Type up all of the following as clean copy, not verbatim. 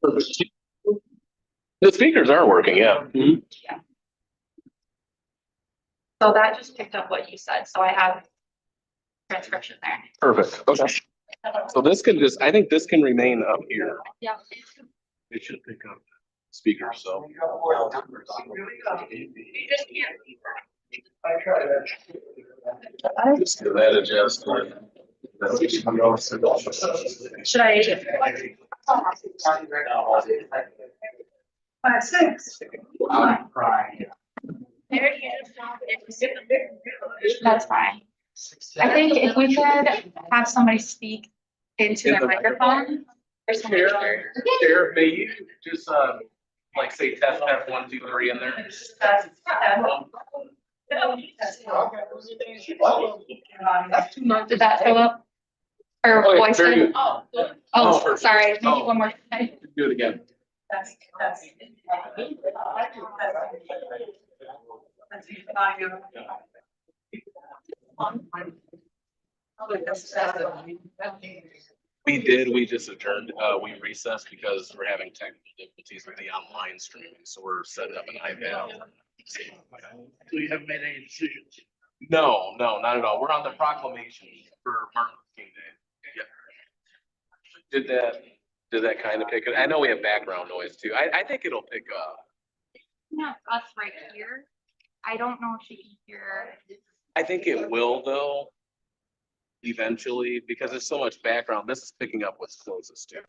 The speakers are working, yeah. Mhm. So that just picked up what you said, so I have transcription there. Perfect, okay. So this can just, I think this can remain up here. Yeah. It should pick up speakers, so. Just do that adjust. Should I? 5, 6. That's fine. I think if we could have somebody speak into their microphone. Or something. Sheriff, may you just, like say test 1, 2, 3 in there? Did that show up? Or Okay, voice very it? good. Oh, perfect. sorry, maybe Oh. one more time. Do it again. We just adjourned, we recessed because we're having technical difficulties with the online streaming, so we're setting up an iPad. So you haven't made any decisions? No, not at all. We're on the proclamation for Martin Luther King Day. Yeah. Did that kind of pick it? I know we have background noise too. I think it'll pick up. Not us right here. I don't know if she can hear. I think it will though. Eventually, because there's so much background, this is picking up what's closest to it.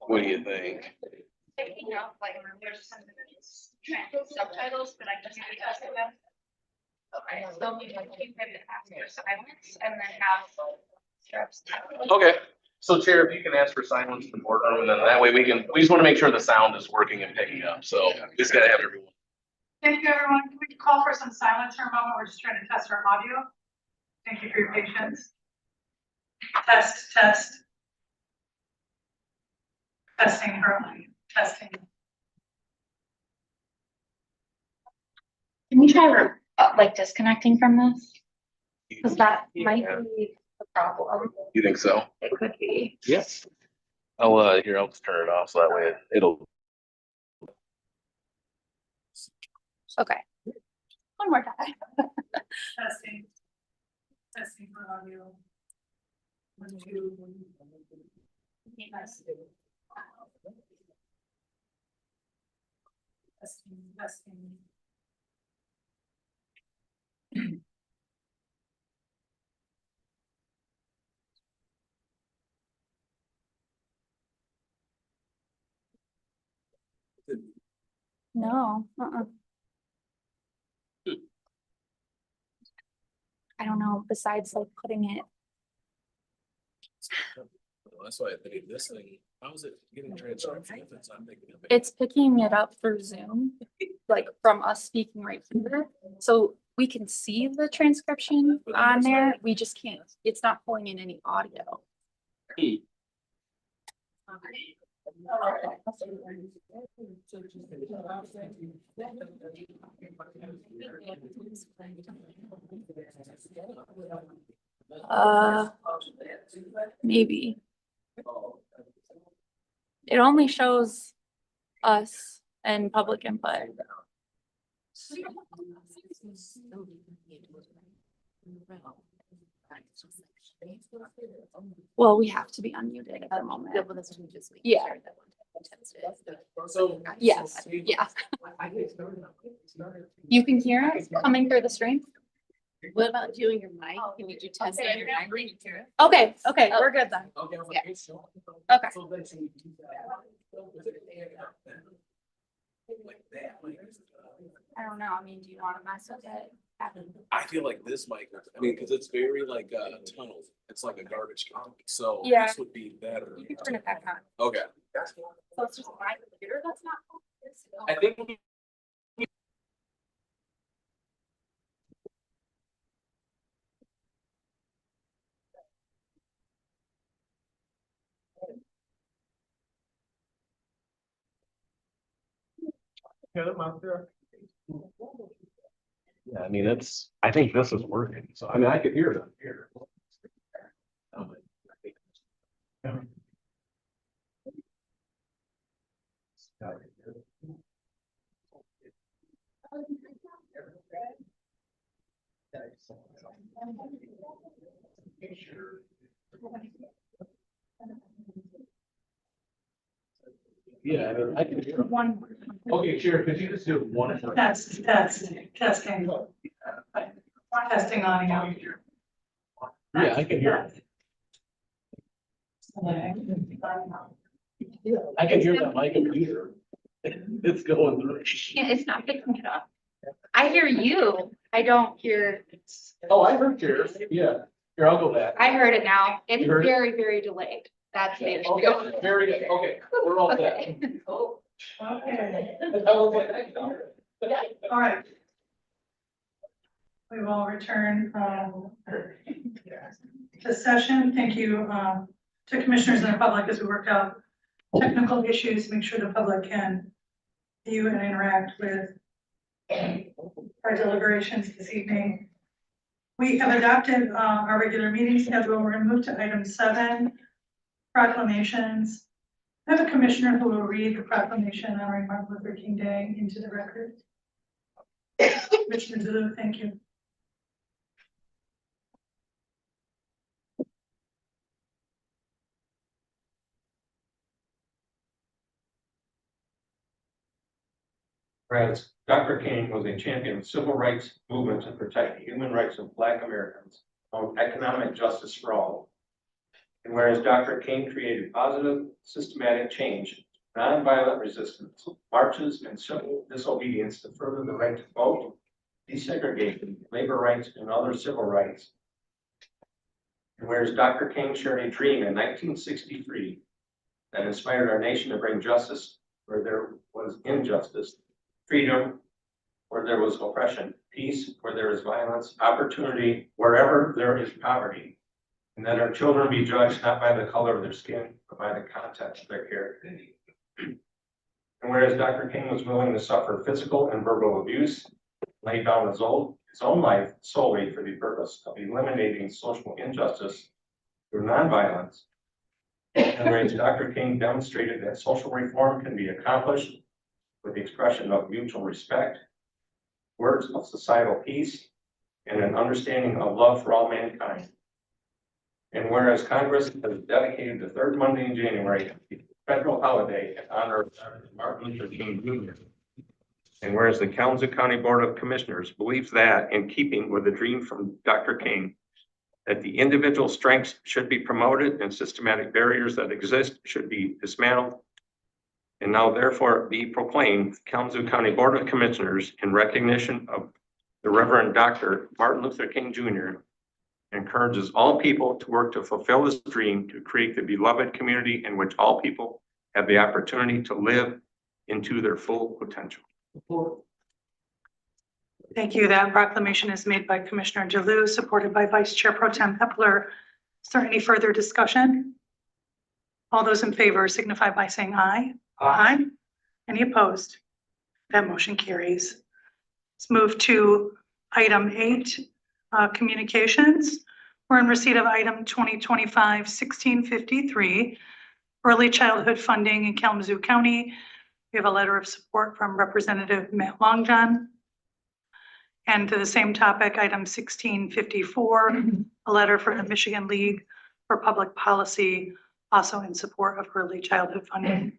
What do you think? Picking up, like, there's some subtitles, but I can maybe test them. Okay, so we can keep it after silence and then have strips. Okay, so Chair, if you can ask for silence in the boardroom, and then that way we just want to make sure the sound is working and picking up, so we just gotta have everyone. Thank you, everyone. Can we call for some silence for a moment? We're just trying to test our audio. Thank you for your patience. Test. Testing, Berlin. Testing. Can we try like disconnecting from this? Cause that might be the problem. You think so? It could be. Yes. Here, I'll just turn it off so that way it'll. Okay. One more time. Testing. Testing for audio. 1, 2. Testing. No. I don't know, besides like putting it, That's why I think this thing, how is it getting transcription if it's not picking up? it's picking it up through Zoom, like from us speaking right here. So we can see the transcription on there, we just can't, it's not pulling in any audio. Maybe. It only shows us and public input. Well, we have to be unmuted at the moment. Yeah. Yes, yeah. You can hear us coming through the stream? What about doing your mic? Can you do test on your mic? Okay, we're good then. Okay. I don't know, I mean, do you want to mess with it? I feel like this mic, I mean, cause it's very like tunnel, it's like a garbage can, so Yeah. this would be better. You can turn it back on. Okay. So it's just my computer that's not. I think. Yeah, I mean, I think this is working, so, I mean, I could hear it up here. Yeah, I mean, I can hear them. One, Okay, Chair, could you just do one at a time? testing. Testing audio. Yeah, I can hear. I can hear that my computer. It's going through. Yeah, it's not picking it up. I hear you. I don't hear, Oh, I heard yours. Yeah. Here, I'll go back. I heard it now. It's You heard it? very, very delayed. That's the issue. Okay, very good. Okay, we're all set. Okay. Okay, I was like, all right. We will return to session. Thank you to commissioners and the public as we work out technical issues, make sure the public can view and interact with our deliberations this evening. We have adopted our regular meeting schedule. We're going to move to item 7, proclamations. I have a commissioner who will read the proclamation honoring Martin Luther King Day into the record. Commissioner Zulu, thank you. Whereas Dr. King was a champion of civil rights movement to protect the human rights of Black Americans, promote economic justice for all. And whereas Dr. King created positive, systematic change, nonviolent resistance, marches, and civil disobedience to further the right to vote, desegregation, labor rights, and other civil rights. And whereas Dr. King shared a dream in 1963 that inspired our nation to bring justice where there was injustice, freedom where there was oppression, peace where there is violence, opportunity wherever there is poverty, and that our children be judged not by the color of their skin, but by the content of their character. And whereas Dr. King was willing to suffer physical and verbal abuse, lay down his own life solely for the purpose of eliminating social injustice through nonviolence, and whereas Dr. King demonstrated that social reform can be accomplished with the expression of mutual respect, words of societal peace, and an understanding of love for all mankind. And whereas Congress has dedicated the third Monday in January a federal holiday in honor of Martin Luther King Jr. And whereas the Kalamazoo County Board of Commissioners believes that, in keeping with the dream from Dr. King, that the individual strengths should be promoted and systematic barriers that exist should be dismantled. And now therefore be proclaimed, Kalamazoo County Board of Commissioners, in recognition of the Reverend Dr. Martin Luther King Jr., encourages all people to work to fulfill this dream to create the beloved community in which all people have the opportunity to live into their full potential. Thank you. That proclamation is made by Commissioner Jalou, supported by Vice Chair Pro Tem Hepler. Is there any further discussion? All those in favor signify by saying aye. Aye. Any opposed? That motion carries. Let's move to item 8, communications. We're in receipt of item 2025-1653, early childhood funding in Kalamazoo County. We have a letter of support from Representative Matt Longjohn. And to the same topic, item 1654, a letter from the Michigan League for Public Policy, also in support of early childhood funding.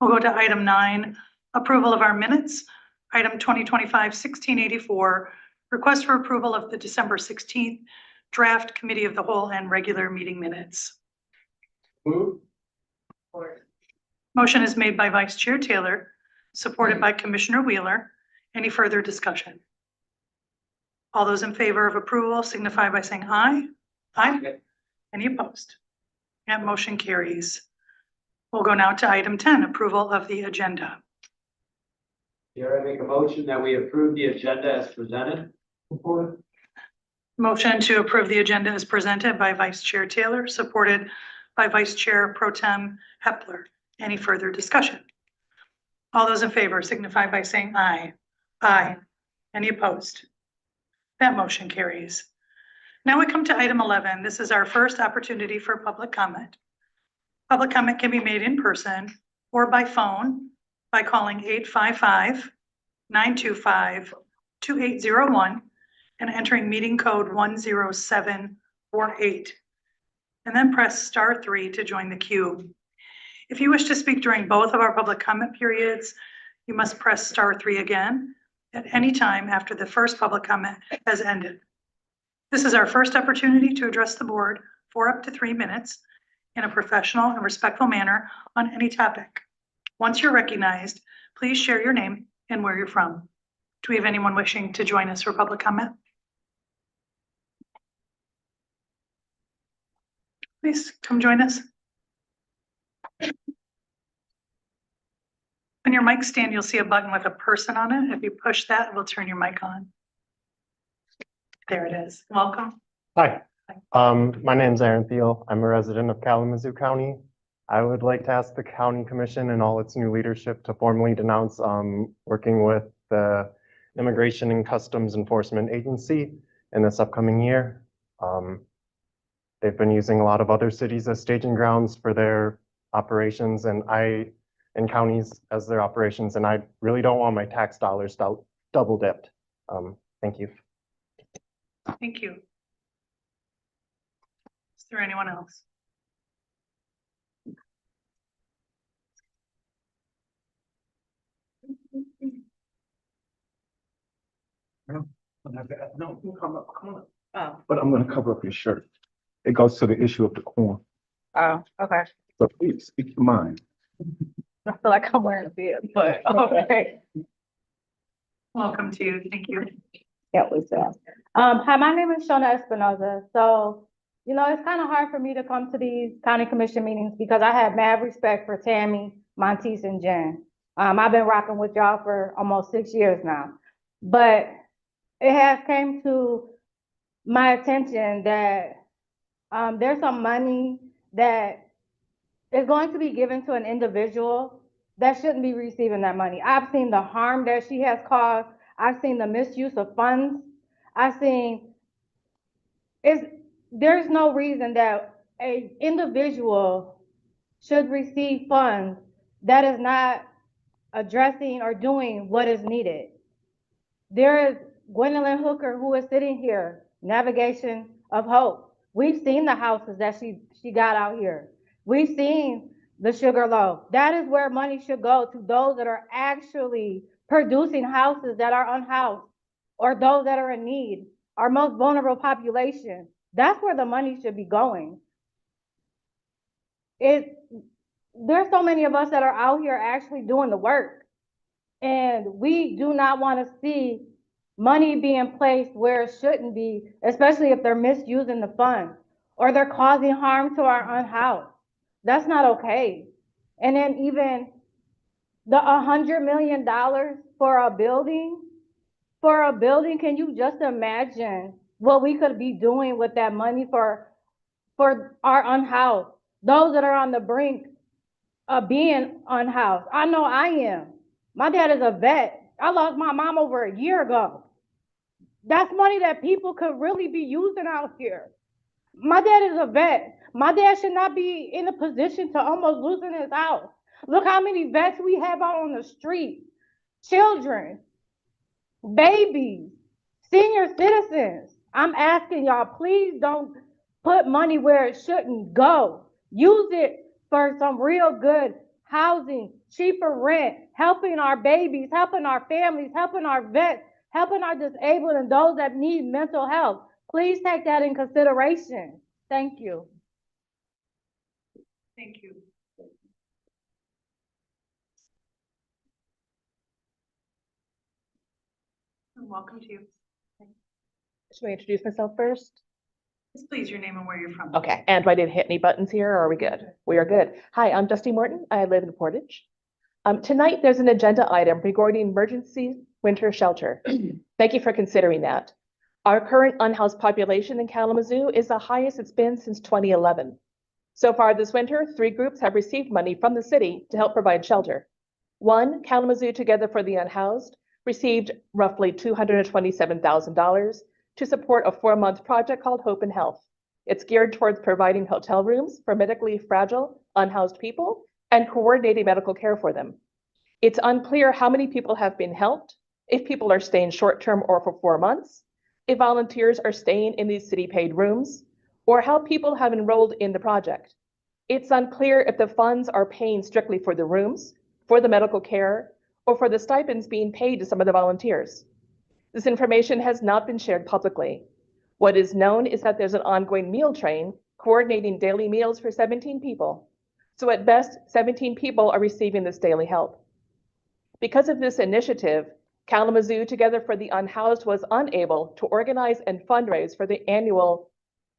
We'll go to item 9, approval of our minutes. Item 2025-1684, request for approval of the December 16th draft committee of the whole and regular meeting minutes. Move. Motion is made by Vice Chair Taylor, supported by Commissioner Wheeler. Any further discussion? All those in favor of approval signify by saying aye. Aye. Any opposed? That motion carries. We'll go now to item 10, approval of the agenda. Here I make a motion that we approve the agenda as presented. Motion to approve the agenda as presented by Vice Chair Taylor, supported by Vice Chair Pro Tem Hepler. Any further discussion? All those in favor signify by saying aye. Aye. Any opposed? That motion carries. Now we come to item 11. This is our first opportunity for public comment. Public comment can be made in person or by phone by calling 855-925-2801 and entering meeting code 10748. And then press star 3 to join the queue. If you wish to speak during both of our public comment periods, you must press star 3 again at any time after the first public comment has ended. This is our first opportunity to address the board for up to 3 minutes in a professional and respectful manner on any topic. Once you're recognized, please share your name and where you're from. Do we have anyone wishing to join us for public comment? Please come join us. On your mic stand, you'll see a button with a person on it. If you push that, it will turn your mic on. There it is. Welcome. Hi, my name's Aaron Thiel. I'm a resident of Kalamazoo County. I would like to ask the county commission and all its new leadership to formally denounce working with the Immigration and Customs Enforcement Agency in this upcoming year. They've been using a lot of other cities as staging grounds for their operations and counties as their operations, and I really don't want my tax dollars double dipped. Thank you. Thank you. Is there anyone else? No, come on. Oh, But I'm gonna cover up your shirt. It goes to the issue of the corn. oh, okay. So please speak your mind. I feel like I'm wearing a beard, but okay. Welcome to you. Thank you. Yeah, Lisa. Hi, my name is Shona Espinoza. So, it's kind of hard for me to come to these county commission meetings because I have mad respect for Tammy, Monteith, and Jen. I've been rocking with y'all for almost 6 years now. But it has came to my attention that there's some money that is going to be given to an individual that shouldn't be receiving that money. I've seen the harm that she has caused. I've seen the misuse of funds. I've seen there's no reason that an individual should receive funds that is not addressing or doing what is needed. There is Gwendolyn Hooker, who is sitting here, Navigation of Hope. We've seen the houses that she got out here. We've seen the Sugar Loaf. That is where money should go, to those that are actually producing houses that are unhoused or those that are in need, our most vulnerable population. That's where the money should be going. There's so many of us that are out here actually doing the work, and we do not want to see money being placed where it shouldn't be, especially if they're misusing the funds or they're causing harm to our unhoused. That's not okay. And then even the $100 million for a building, can you just imagine what we could be doing with that money for our unhoused, those that are on the brink of being unhoused? I know I am. My dad is a vet. I lost my mom over a year ago. That's money that people could really be using out here. My dad is a vet. My dad should not be in a position to almost losing his house. Look how many vets we have out on the street. Children, babies, senior citizens. I'm asking y'all, please don't put money where it shouldn't go. Use it for some real good housing, cheaper rent, helping our babies, helping our families, helping our vets, helping our disabled and those that need mental health. Please take that in consideration. Thank you. Thank you. And welcome to you. Should I introduce myself first? Yes, please, your name and where you're from. Okay, and do I need to hit any buttons here, or are we good? We are good. Hi, I'm Dusty Morton. I live in Portage. Tonight, there's an agenda item regarding emergency winter shelter. Thank you for considering that. Our current unhoused population in Kalamazoo is the highest it's been since 2011. So far this winter, 3 groups have received money from the city to help provide shelter. One, Kalamazoo Together for the Unhoused, received roughly $227,000 to support a 4-month project called Hope and Health. It's geared towards providing hotel rooms for medically fragile, unhoused people and coordinating medical care for them. It's unclear how many people have been helped, if people are staying short-term or for 4 months, if volunteers are staying in these city-paid rooms, or how people have enrolled in the project. It's unclear if the funds are paying strictly for the rooms, for the medical care, or for the stipends being paid to some of the volunteers. This information has not been shared publicly. What is known is that there's an ongoing meal train coordinating daily meals for 17 people. So at best, 17 people are receiving this daily help. Because of this initiative, Kalamazoo Together for the Unhoused was unable to organize and fundraise for the annual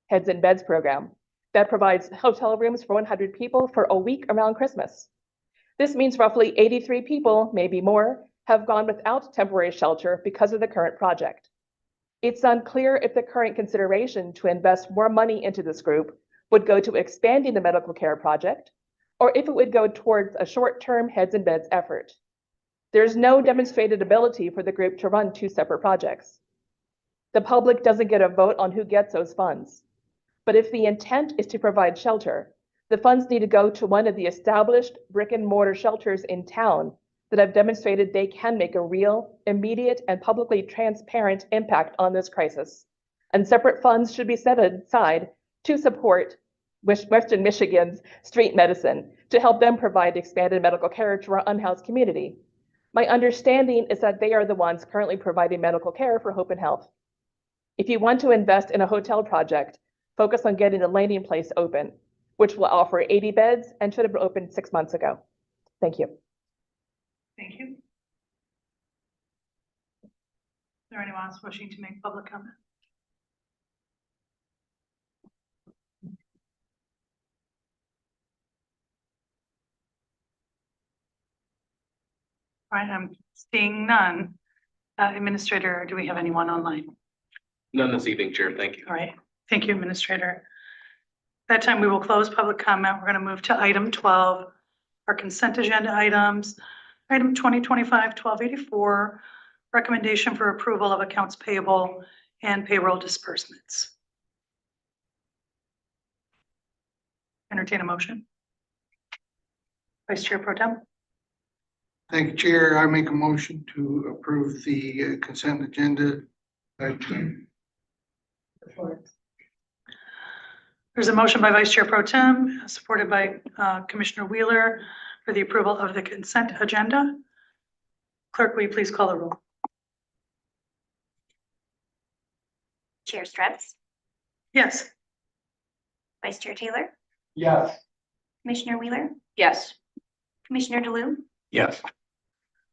Heads in Beds program that provides hotel rooms for 100 people for a week around Christmas. This means roughly 83 people, maybe more, have gone without temporary shelter because of the current project. It's unclear if the current consideration to invest more money into this group would go to expanding the medical care project, or if it would go towards a short-term Heads in Beds effort. There's no demonstrated ability for the group to run 2 separate projects. The public doesn't get a vote on who gets those funds. But if the intent is to provide shelter, the funds need to go to one of the established brick and mortar shelters in town that have demonstrated they can make a real, immediate, and publicly transparent impact on this crisis. And separate funds should be set aside to support Western Michigan's street medicine to help them provide expanded medical care to our unhoused community. My understanding is that they are the ones currently providing medical care for Hope and Health. If you want to invest in a hotel project, focus on getting the landing place open, which will offer 80 beds and should have been opened 6 months ago. Thank you. Thank you. Is there anyone else wishing to make public comment? All right, I'm seeing none. Administrator, do we have anyone online? None this evening, Chair. Thank you. All right, thank you, Administrator. That time we will close public comment. We're going to move to item 12, our consent agenda items. Item 2025-1284, recommendation for approval of accounts payable and payroll disbursements. Entertain a motion. Vice Chair Pro Tem. Thank you, Chair. I make a motion to approve the consent agenda. There's a motion by Vice Chair Pro Tem, supported by Commissioner Wheeler for the approval of the consent agenda. Clerk, will you please call the roll? Chair Strubs, Yes. Vice Chair Taylor, Yes. Commissioner Wheeler, Yes. Commissioner DeLu, Yes.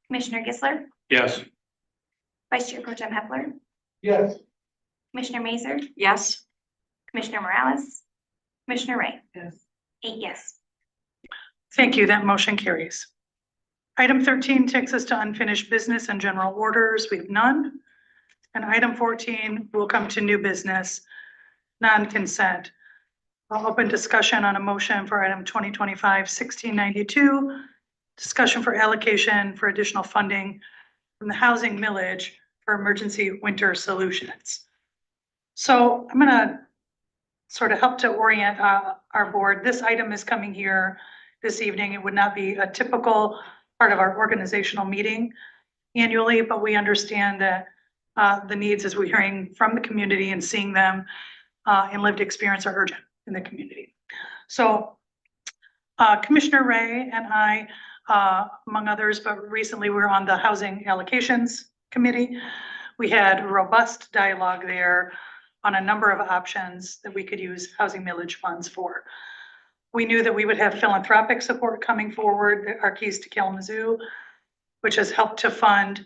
Commissioner Gisler, Yes. Vice Chair Pro Tem Hepler, Yes. Commissioner Mazer, Yes. Commissioner Morales, Commissioner Ray. Yes. 8 yes. Thank you. That motion carries. Item 13 takes us to unfinished business and general orders. We have none. And item 14 will come to new business, non-consent. I'll open discussion on a motion for item 2025-1692, discussion for allocation for additional funding from the housing millage for emergency winter solutions. So I'm going to sort of help to orient our board. This item is coming here this evening. It would not be a typical part of our organizational meeting annually, but we understand that the needs, as we're hearing from the community and seeing them in lived experience, are urgent in the community. So Commissioner Ray and I, among others, but recently we were on the Housing Allocations Committee. We had robust dialogue there on a number of options that we could use housing millage funds for. We knew that we would have philanthropic support coming forward, our Keys to Kalamazoo, which has helped to fund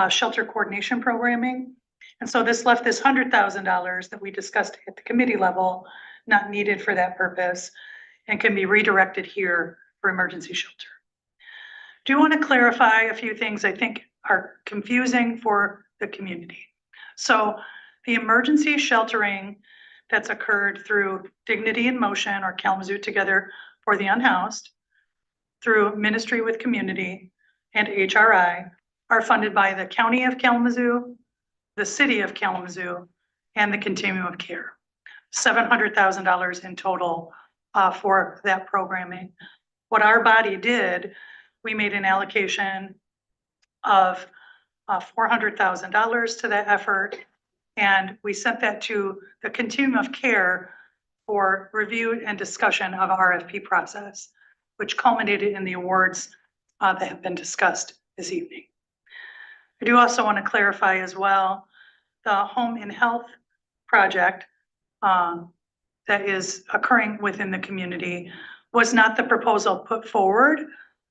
shelter coordination programming. And so this left this $100,000 that we discussed at the committee level, not needed for that purpose, and can be redirected here for emergency shelter. Do want to clarify a few things I think are confusing for the community. So the emergency sheltering that's occurred through Dignity in Motion or Kalamazoo Together for the Unhoused, through Ministry with Community and HRI, are funded by the County of Kalamazoo, the City of Kalamazoo, and the continuum of care. $700,000 in total for that programming. What our body did, we made an allocation of $400,000 to that effort, and we sent that to the continuum of care for review and discussion of RFP process, which culminated in the awards that have been discussed this evening. I do also want to clarify as well, the Home in Health project that is occurring within the community was not the proposal put forward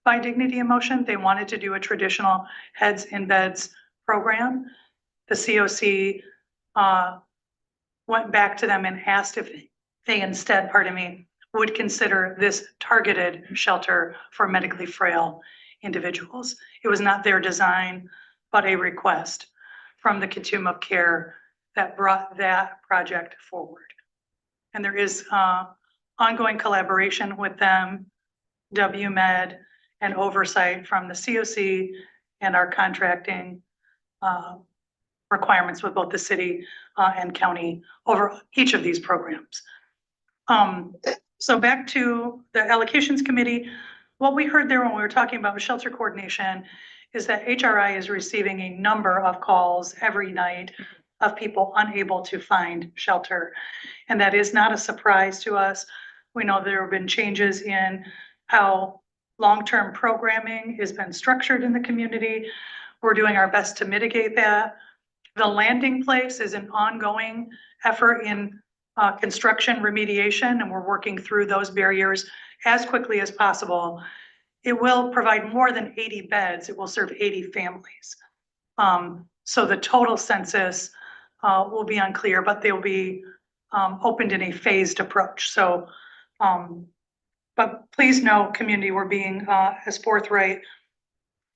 by Dignity in Motion. They wanted to do a traditional heads in beds program. The COC went back to them and asked if they instead, would consider this targeted shelter for medically frail individuals. It was not their design, but a request from the continuum of care that brought that project forward. And there is ongoing collaboration with them, WMed, and oversight from the COC and our contracting requirements with both the city and county over each of these programs. So back to the allocations committee, what we heard there when we were talking about shelter coordination is that HRI is receiving a number of calls every night of people unable to find shelter. And that is not a surprise to us. We know there have been changes in how long-term programming has been structured in the community. We're doing our best to mitigate that. The landing place is an ongoing effort in construction remediation, and we're working through those barriers as quickly as possible. It will provide more than 80 beds. It will serve 80 families. So the total census will be unclear, but they'll be opened in a phased approach. So, but please know, community, we're being as forthright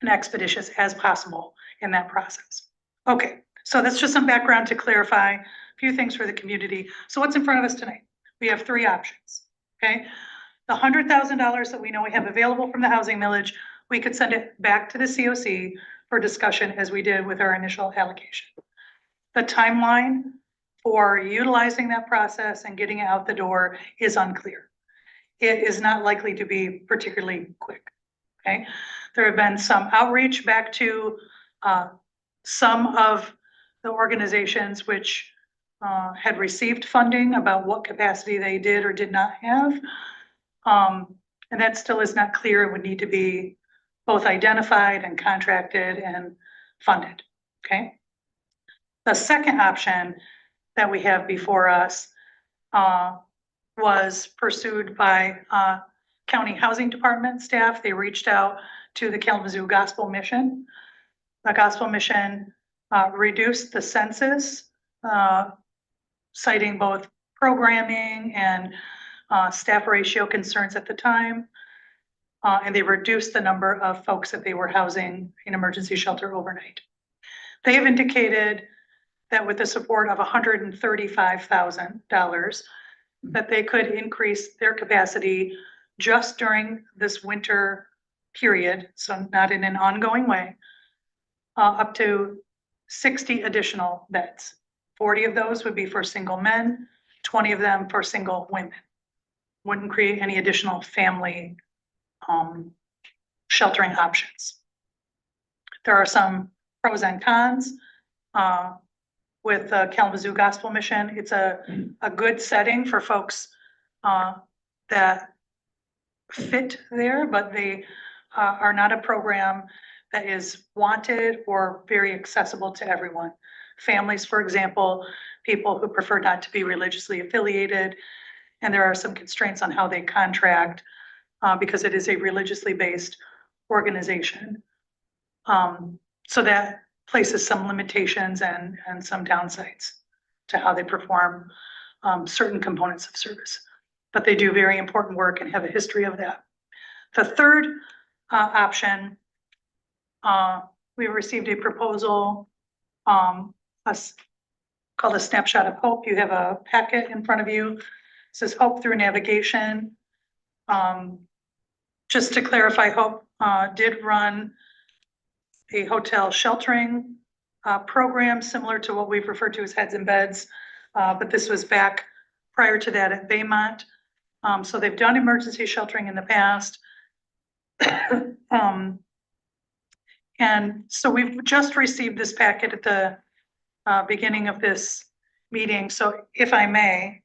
and expeditious as possible in that process. Okay, so that's just some background to clarify a few things for the community. So what's in front of us tonight? We have three options, okay? The $100,000 that we know we have available from the housing millage, we could send it back to the COC for discussion as we did with our initial allocation. The timeline for utilizing that process and getting it out the door is unclear. It is not likely to be particularly quick, okay? There have been some outreach back to some of the organizations which had received funding about what capacity they did or did not have. And that still is not clear. It would need to be both identified and contracted and funded, okay? The second option that we have before us was pursued by county housing department staff. They reached out to the Kalamazoo Gospel Mission. The Gospel Mission reduced the census, citing both programming and staff ratio concerns at the time. And they reduced the number of folks that they were housing in emergency shelter overnight. They have indicated that with the support of $135,000, that they could increase their capacity just during this winter period, so not in an ongoing way, up to 60 additional beds. 40 of those would be for single men, 20 of them for single women. Wouldn't create any additional family sheltering options. There are some pros and cons with Kalamazoo Gospel Mission. It's a good setting for folks that fit there, but they are not a program that is wanted or very accessible to everyone. Families, for example, people who prefer not to be religiously affiliated, and there are some constraints on how they contract because it is a religiously based organization. So that places some limitations and some downsides to how they perform certain components of service. But they do very important work and have a history of that. The third option, we received a proposal called a Snapshot of Hope. You have a packet in front of you. It says Hope Through Navigation. Just to clarify, Hope did run a hotel sheltering program similar to what we've referred to as Heads in Beds but this was back prior to that at Baymont. So they've done emergency sheltering in the past. And so we've just received this packet at the beginning of this meeting. So if I may,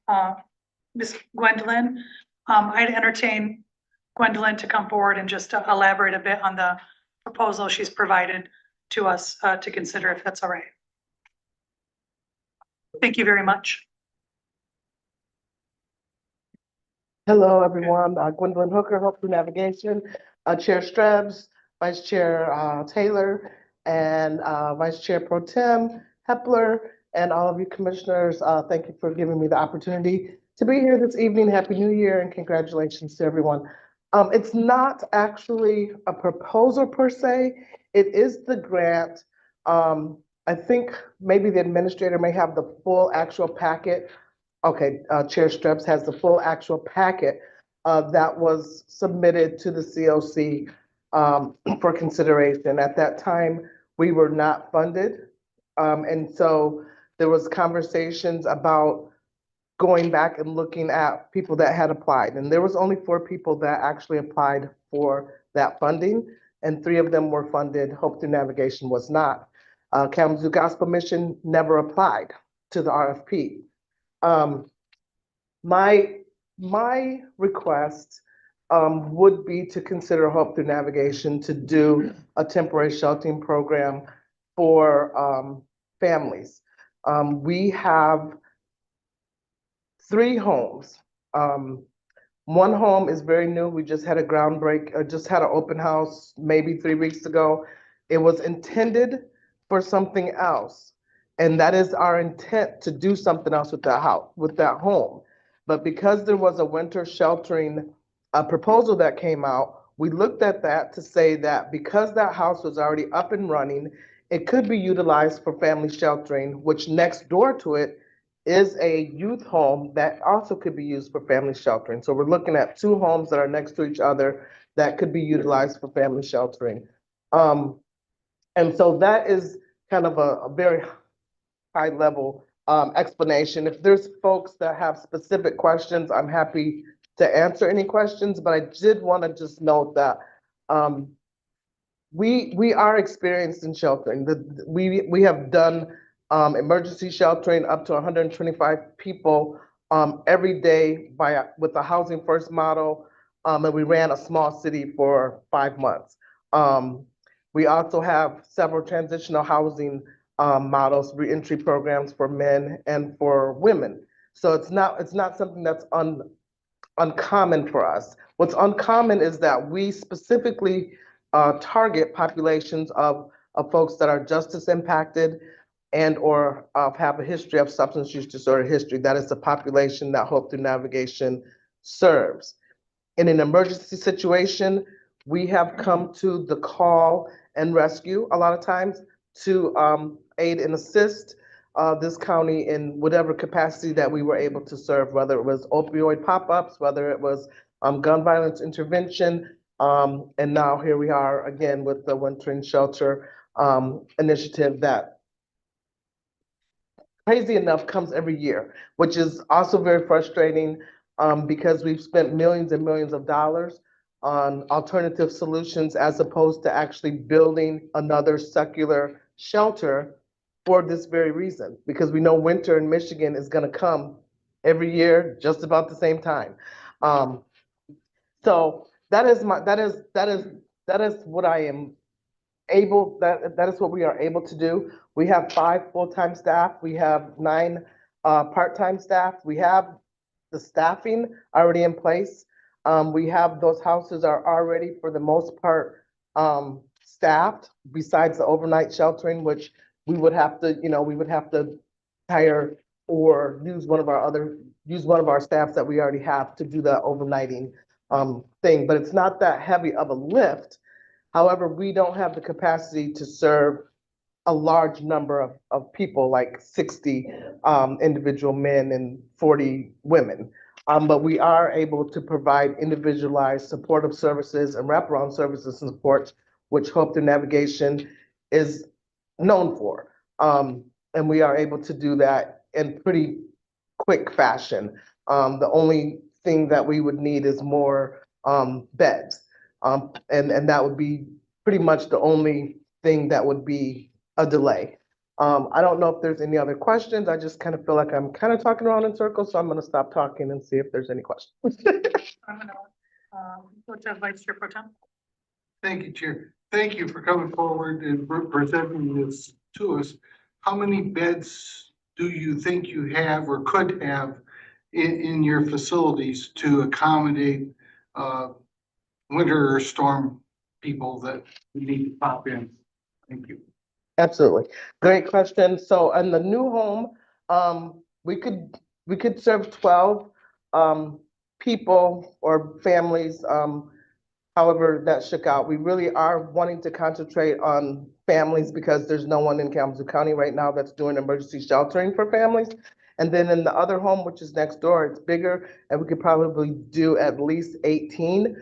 Ms. Gwendolyn, I'd entertain Gwendolyn to come forward and just to elaborate a bit on the proposal she's provided to us to consider, if that's all right. Thank you very much. Hello, everyone. Gwendolyn Hooker, Hope Through Navigation, Chair Strebs, Vice Chair Taylor, and Vice Chair Pro Tem Hepler, and all of you commissioners. Thank you for giving me the opportunity to be here this evening. Happy New Year and congratulations to everyone. It's not actually a proposal per se. It is the grant. I think maybe the administrator may have the full actual packet. Okay, Chair Strebs has the full actual packet that was submitted to the COC for consideration. At that time, we were not funded. And so there was conversations about going back and looking at people that had applied. And there was only 4 people that actually applied for that funding, and 3 of them were funded. Hope Through Navigation was not. Kalamazoo Gospel Mission never applied to the RFP. My request would be to consider Hope Through Navigation to do a temporary sheltering program for families. We have 3 homes. One home is very new. We just had a just had an open house maybe 3 weeks ago. It was intended for something else. And that is our intent, to do something else with that house, with that home. But because there was a winter sheltering proposal that came out, we looked at that to say that because that house was already up and running, it could be utilized for family sheltering, which next door to it is a youth home that also could be used for family sheltering. So we're looking at 2 homes that are next to each other that could be utilized for family sheltering. And so that is kind of a very high level explanation. If there's folks that have specific questions, I'm happy to answer any questions, but I did want to just note that we are experienced in sheltering. We have done emergency sheltering up to 125 people every day with the Housing First model, and we ran a small city for 5 months. We also have several transitional housing models, reentry programs for men and for women. So it's not something that's uncommon for us. What's uncommon is that we specifically target populations of folks that are justice impacted and or have a history of substance use disorder history. That is the population that Hope Through Navigation serves. In an emergency situation, we have come to the call and rescue a lot of times to aid and assist this county in whatever capacity that we were able to serve, whether it was opioid pop-ups, whether it was gun violence intervention, and now here we are again with the Wintering Shelter initiative that, crazy enough, comes every year, which is also very frustrating because we've spent millions and millions of dollars on alternative solutions as opposed to actually building another secular shelter for this very reason, because we know winter in Michigan is going to come every year just about the same time. So that is what I am able, that is what we are able to do. We have 5 full-time staff. We have 9 part-time staff. We have the staffing already in place. We have those houses are already, for the most part, staffed, besides the overnight sheltering, which we would have to hire or use one of our staffs that we already have to do the overnighting thing. But it's not that heavy of a lift. However, we don't have the capacity to serve a large number of people, like 60 individual men and 40 women. But we are able to provide individualized supportive services and wraparound services and support, which Hope Through Navigation is known for. And we are able to do that in pretty quick fashion. The only thing that we would need is more beds. And that would be pretty much the only thing that would be a delay. I don't know if there's any other questions. I just kind of feel like I'm kind of talking around in circles, so I'm gonna stop talking and see if there's any questions. I'm gonna, go to Vice Chair Pro Tem. Thank you, Chair. Thank you for coming forward and presenting this to us. How many beds do you think you have or could have in your facilities to accommodate winter storm people that need to pop in? Thank you. Absolutely. Great question. So in the new home, we could serve 12 people or families, however that shook out. We really are wanting to concentrate on families because there's no one in Kalamazoo County right now that's doing emergency sheltering for families. And then in the other home, which is next door, it's bigger, and we could probably do at least 18.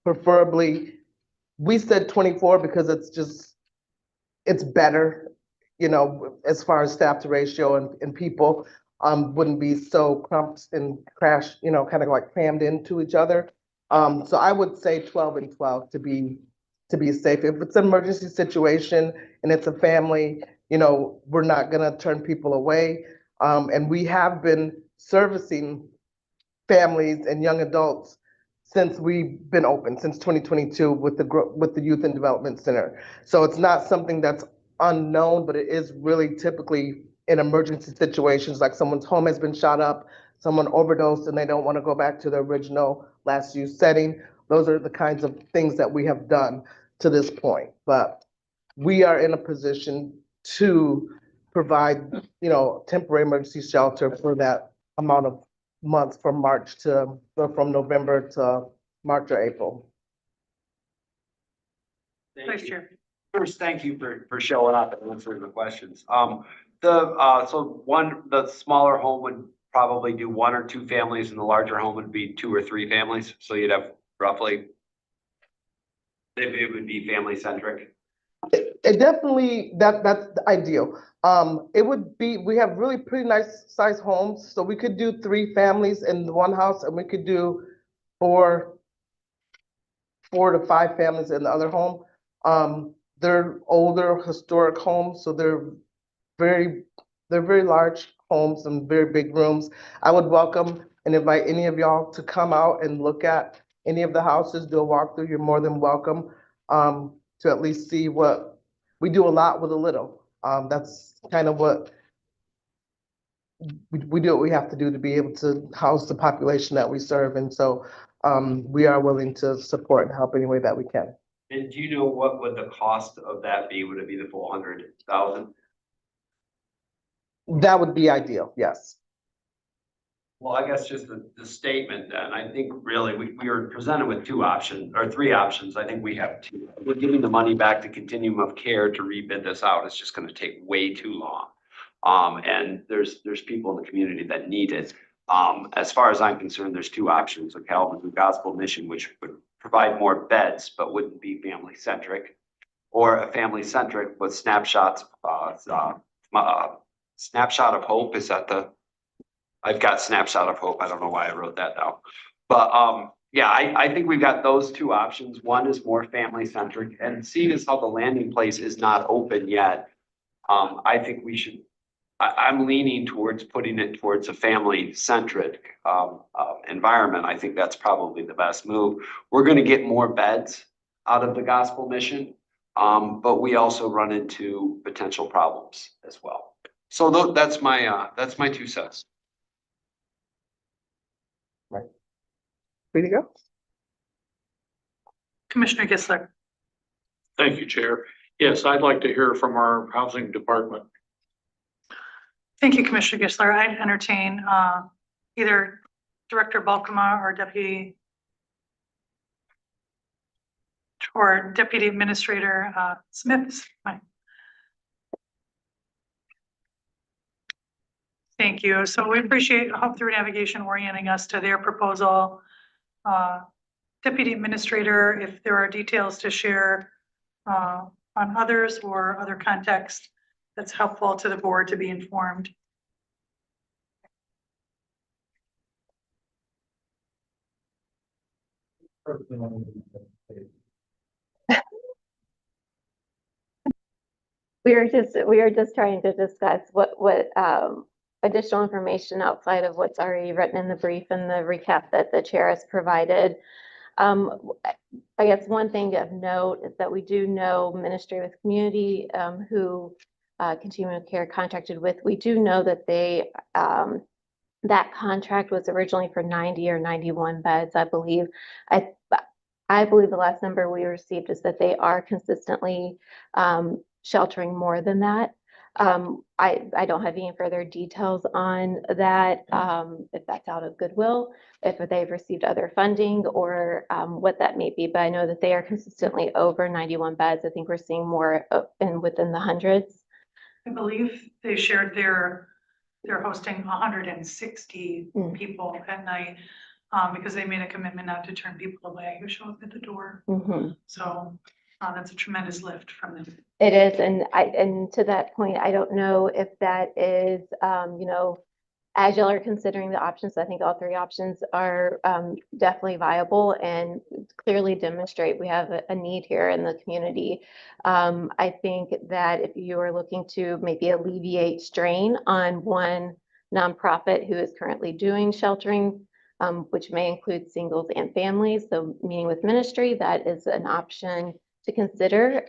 Preferably, we said 24 because it's better, as far as staff to ratio and people wouldn't be so cramped and crash, kind of like crammed into each other. So I would say 12 and 12 to be safe. If it's an emergency situation and it's a family, we're not gonna turn people away. And we have been servicing families and young adults since we've been open, since 2022 with the Youth and Development Center. So it's not something that's unknown, but it is really typically in emergency situations, like someone's home has been shot up, someone overdosed and they don't want to go back to the original last use setting. Those are the kinds of things that we have done to this point. But we are in a position to provide, temporary emergency shelter for that amount of months from November to March or April. Vice Chair. First, thank you for showing up and answering the questions. The smaller home would probably do 1 or 2 families and the larger home would be 2 or 3 families. So you'd have roughly, it would be family centric. It definitely, that's ideal. It would be, we have really pretty nice size homes, so we could do 3 families in one house and we could do 4 to 5 families in the other home. They're older historic homes, so they're very large homes and very big rooms. I would welcome and invite any of y'all to come out and look at any of the houses, do a walkthrough. You're more than welcome to at least see what we do. A lot with a little. That's kind of what we do. What we have to do to be able to house the population that we serve, and so we are willing to support and help any way that we can. And do you know what would the cost of that be? Would it be the full 100,000? That would be ideal, yes. Well, I guess just the statement, and I think really we were presented with 2 options or 3 options. I think we have 2. We're giving the money back to Continuum of Care to rebid this out. It's just going to take way too long. And there's people in the community that need it. As far as I'm concerned, there's 2 options: a Kalamazoo Gospel Mission, which would provide more beds but wouldn't be family centric, or a family centric with snapshots. Snapshot of Hope, is that the? I've got Snapshot of Hope. I don't know why I wrote that down. But yeah, I think we've got those 2 options. One is more family centric, and seeing as how the landing place is not open yet, I think we should, I'm leaning towards putting it towards a family centric environment. I think that's probably the best move. We're going to get more beds out of the Gospel Mission, but we also run into potential problems as well. So that's my 2 cents. Right. Ready to go? Commissioner Gissler. Thank you, Chair. Yes, I'd like to hear from our housing department. Thank you, Commissioner Gissler. I'd entertain either Director Balkema or Deputy Administrator Smith. Fine. Thank you. So we appreciate Hope Through Navigation orienting us to their proposal. Deputy Administrator, if there are details to share on others or other context that's helpful to the board to be informed. We are just trying to discuss what additional information outside of what's already written in the brief and the recap that the chair has provided. I guess one thing of note is that we do know Ministry with Community, who Continuum of Care contracted with. We do know that they, that contract was originally for 90 or 91 beds, I believe. I believe the last number we received is that they are consistently sheltering more than that. I don't have any further details on that, if that's out of goodwill, if they've received other funding or what that may be, but I know that they are consistently over 91 beds. I think we're seeing more within the hundreds. I believe they shared they're hosting 160 people at night, because they made a commitment not to turn people away who show up at the door. So that's a tremendous lift from them. It is, and to that point, I don't know if that is, as y'all are considering the options, I think all three options are definitely viable and clearly demonstrate we have a need here in the community. I think that if you are looking to maybe alleviate strain on one nonprofit who is currently doing sheltering, which may include singles and families, so meeting with Ministry, that is an option to consider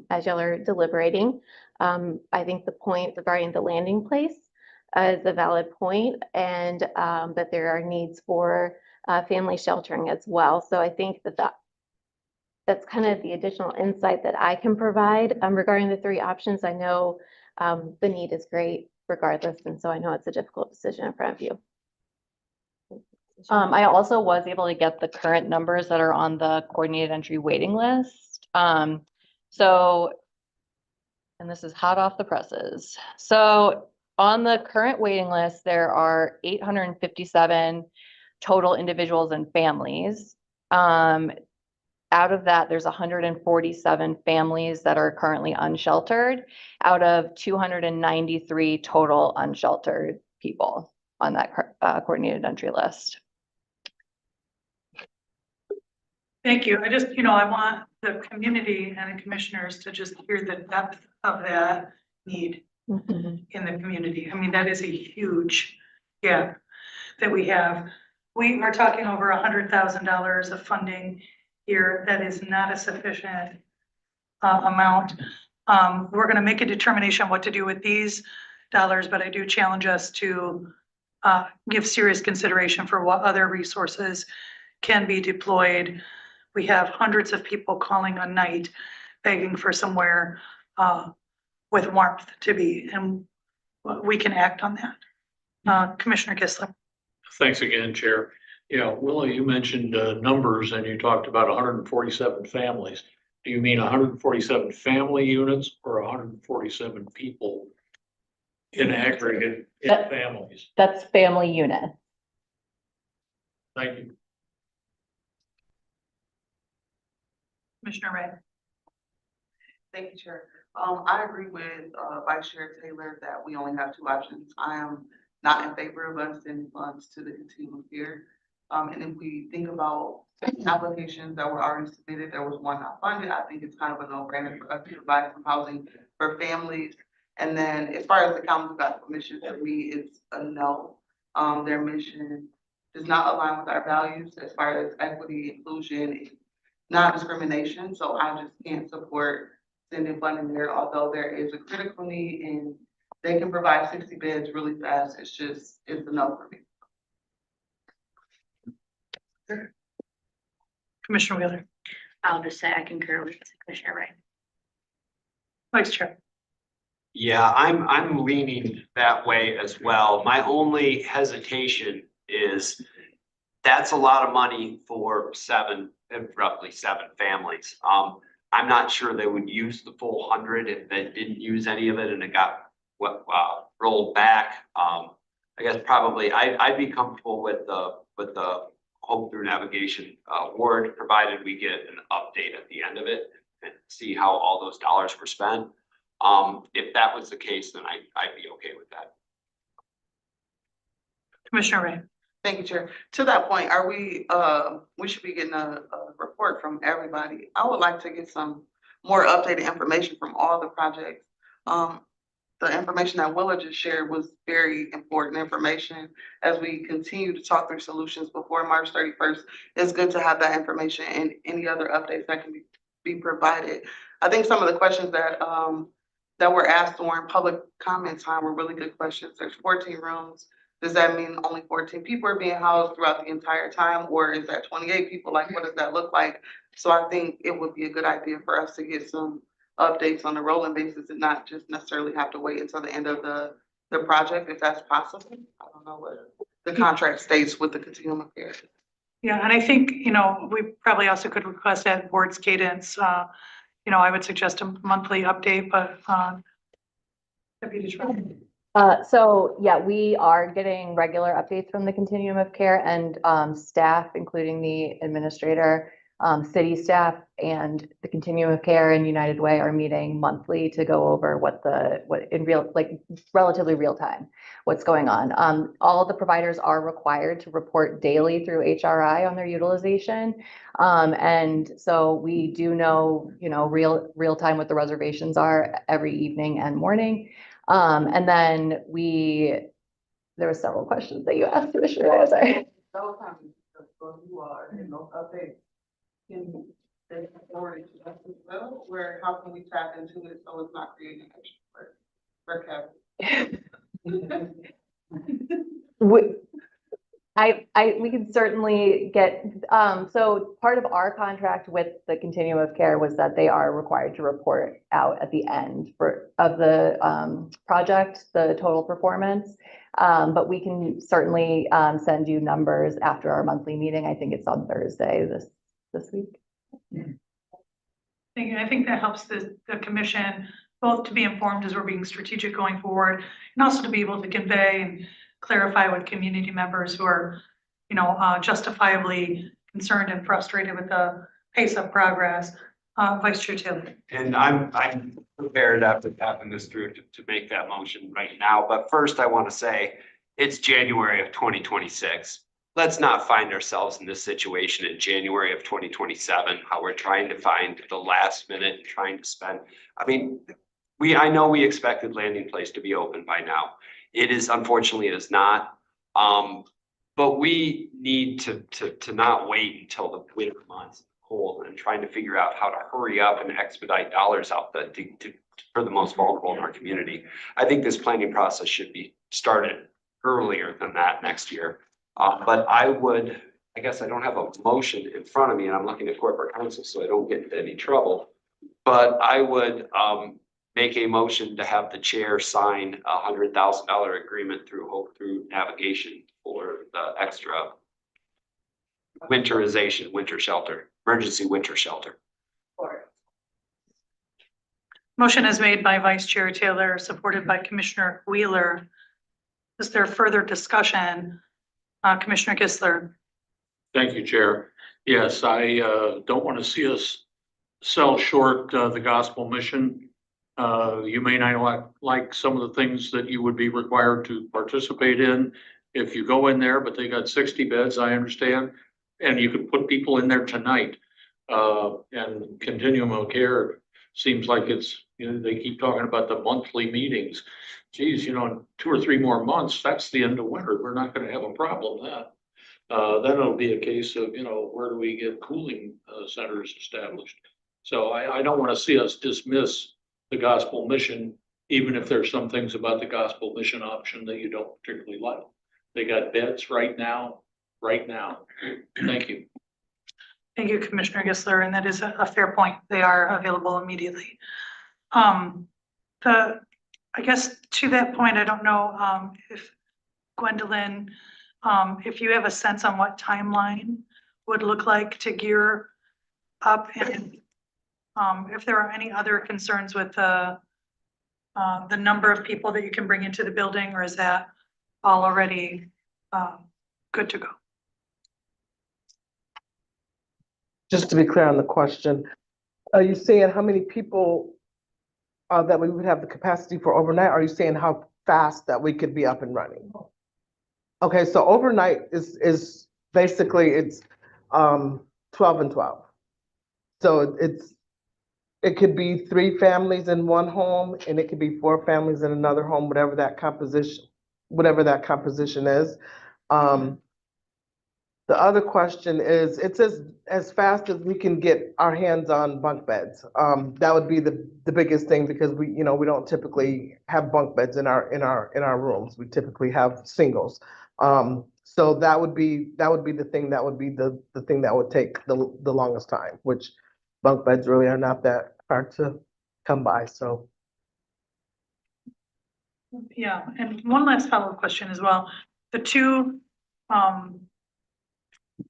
as y'all are deliberating. I think the point regarding the landing place is a valid point, and that there are needs for family sheltering as well. So I think that's kind of the additional insight that I can provide regarding the three options. I know the need is great regardless, and so I know it's a difficult decision in front of you. I also was able to get the current numbers that are on the coordinated entry waiting list. So, and this is hot off the presses. So on the current waiting list, there are 857 total individuals and families. Out of that, there's 147 families that are currently unsheltered out of 293 total unsheltered people on that coordinated entry list. Thank you. I just, I want the community and the commissioners to just hear the depth of that need in the community. I mean, that is a huge gap that we have. We are talking over $100,000 of funding here. That is not a sufficient amount. We're going to make a determination what to do with these dollars, but I do challenge us to give serious consideration for what other resources can be deployed. We have hundreds of people calling a night begging for somewhere with warmth to be, and we can act on that. Commissioner Kistler. Thanks again, Chair. Yeah, Willie, you mentioned numbers and you talked about 147 families. Do you mean 147 family units or 147 people in aggregate in families? That's family unit. Thank you. Commissioner Ray. Thank you, Chair. I agree with Vice Chair Taylor that we only have two options. I am not in favor of us sending funds to the Continuum of Care. And if we think about applications that were already submitted, there was one not funded. I think it's kind of a no-brainer for us to provide some housing for families. And then as far as the Council Gospel mission, for me, it's a no. Their mission does not align with our values as far as equity, inclusion, and non-discrimination. So I just can't support sending funding there, although there is a critical need and they can provide 60 beds really fast. It's a no for me. Commissioner Wheeler. I'll just say I concur with Commissioner Ray. Vice Chair. Yeah, I'm leaning that way as well. My only hesitation is that's a lot of money for roughly seven families. I'm not sure they would use the full 100 if they didn't use any of it and it got rolled back. I guess probably I'd be comfortable with the Hope Through Navigation award, provided we get an update at the end of it and see how all those dollars were spent. If that was the case, then I'd be okay with that. Commissioner Ray. Thank you, Chair. To that point, are we should be getting a report from everybody. I would like to get some more updated information from all the projects. The information that Willa just shared was very important information as we continue to talk through solutions before March 31st. It's good to have that information and any other updates that can be provided. I think some of the questions that were asked during public comment time were really good questions. There's 14 rooms. Does that mean only 14 people are being housed throughout the entire time, or is that 28 people? Like, what does that look like? So I think it would be a good idea for us to get some updates on a rolling basis and not just necessarily have to wait until the end of the project, if that's possible. I don't know what the contract states with the continuum of care. Yeah, and I think, we probably also could request at board's cadence, I would suggest a monthly update, but, Deputy Director. So yeah, we are getting regular updates from the continuum of care and staff, including the administrator, city staff, and the continuum of care and United Way are meeting monthly to go over what in relatively real time, what's going on. All of the providers are required to report daily through HRI on their utilization. And so we do know, real time what the reservations are every evening and morning. And then there were several questions that you asked, Commissioner. Sorry. Those times, you are, updates. Can they forward it to us as well, where how can we tap into it so it's not creating extra work for We can certainly get, so part of our contract with the continuum of care was that they are required to report out at the end of the project, the total performance. But we can certainly send you numbers after our monthly meeting. I think it's on Thursday this week. I think that helps the commission both to be informed as we're being strategic going forward, and also to be able to convey and clarify with community members who are, justifiably concerned and frustrated with the pace of progress. Vice Chair Taylor. And I'm prepared after tapping this through to make that motion right now. But first, I want to say it's January of 2026. Let's not find ourselves in this situation in January of 2027, how we're trying to find the last minute and trying to spend. I mean, I know we expected Landing Place to be open by now. It is, unfortunately, it is not. But we need to not wait until the winter months cold and trying to figure out how to hurry up and expedite dollars out for the most vulnerable in our community. I think this planning process should be started earlier than that next year. But I guess I don't have a motion in front of me and I'm looking at corporate counsel, so I don't get into any trouble. But I would make a motion to have the chair sign $100,000 agreement through Hope Through Navigation for the extra winterization, emergency winter shelter. Motion is made by Vice Chair Taylor, supported by Commissioner Wheeler. Is there further discussion? Commissioner Gisler. Thank you, Chair. Yes, I don't want to see us sell short the gospel mission. You may not like some of the things that you would be required to participate in if you go in there, but they got 60 beds, I understand, and you could put people in there tonight. And continuum of care seems like it's, they keep talking about the monthly meetings. Geez, in 2 or 3 more months, that's the end of winter. We're not going to have a problem with that. Then it'll be a case of, where do we get cooling centers established? So I don't want to see us dismiss the gospel mission, even if there's some things about the gospel mission option that you don't particularly like. They got beds right now. Thank you. Thank you, Commissioner Gisler, and that is a fair point. They are available immediately. I guess to that point, I don't know if Gwendolyn, if you have a sense on what timeline would look like to gear up, and if there are any other concerns with the number of people that you can bring into the building, or is that all already good to go? Just to be clear on the question, are you saying how many people that we would have the capacity for overnight? Are you saying how fast that we could be up and running? Okay, so overnight is basically it's 12 and 12. So it could be 3 families in one home, and it could be 4 families in another home, whatever that composition is. The other question is, it's as fast as we can get our hands on bunk beds. That would be the biggest thing, because we don't typically have bunk beds in our rooms. We typically have singles. So that would be the thing that would take the longest time, which bunk beds really are not that hard to come by, so. Yeah, and one last follow-up question as well. The 2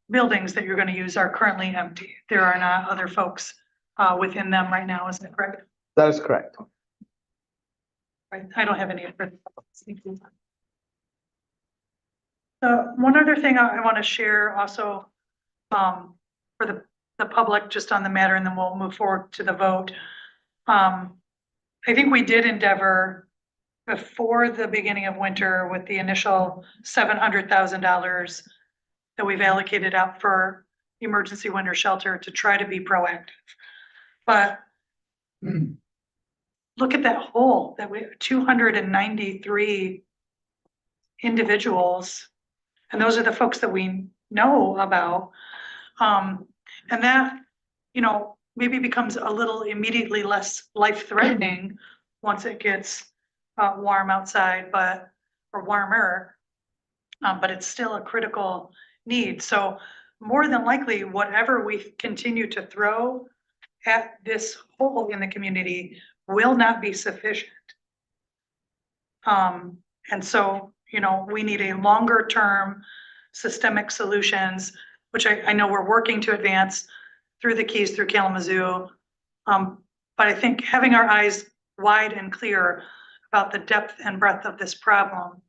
buildings that you're gonna use are currently empty. There are not other folks within them right now, is that correct? That is correct. Right, I don't have any further questions. One other thing I want to share also for the public, just on the matter, and then we'll move forward to the vote. I think we did endeavor before the beginning of winter with the initial $700,000 that we've allocated out for emergency winter shelter to try to be proactive. But look at that hole that we have 293 individuals, and those are the folks that we know about. And that, maybe becomes a little immediately less life-threatening once it gets warm outside, or warmer, but it's still a critical need. So more than likely, whatever we continue to throw at this hole in the community will not be sufficient. And so, we need a longer term systemic solutions, which I know we're working to advance through the Keys, through Kalamazoo. But I think having our eyes wide and clear about the depth and breadth of this problem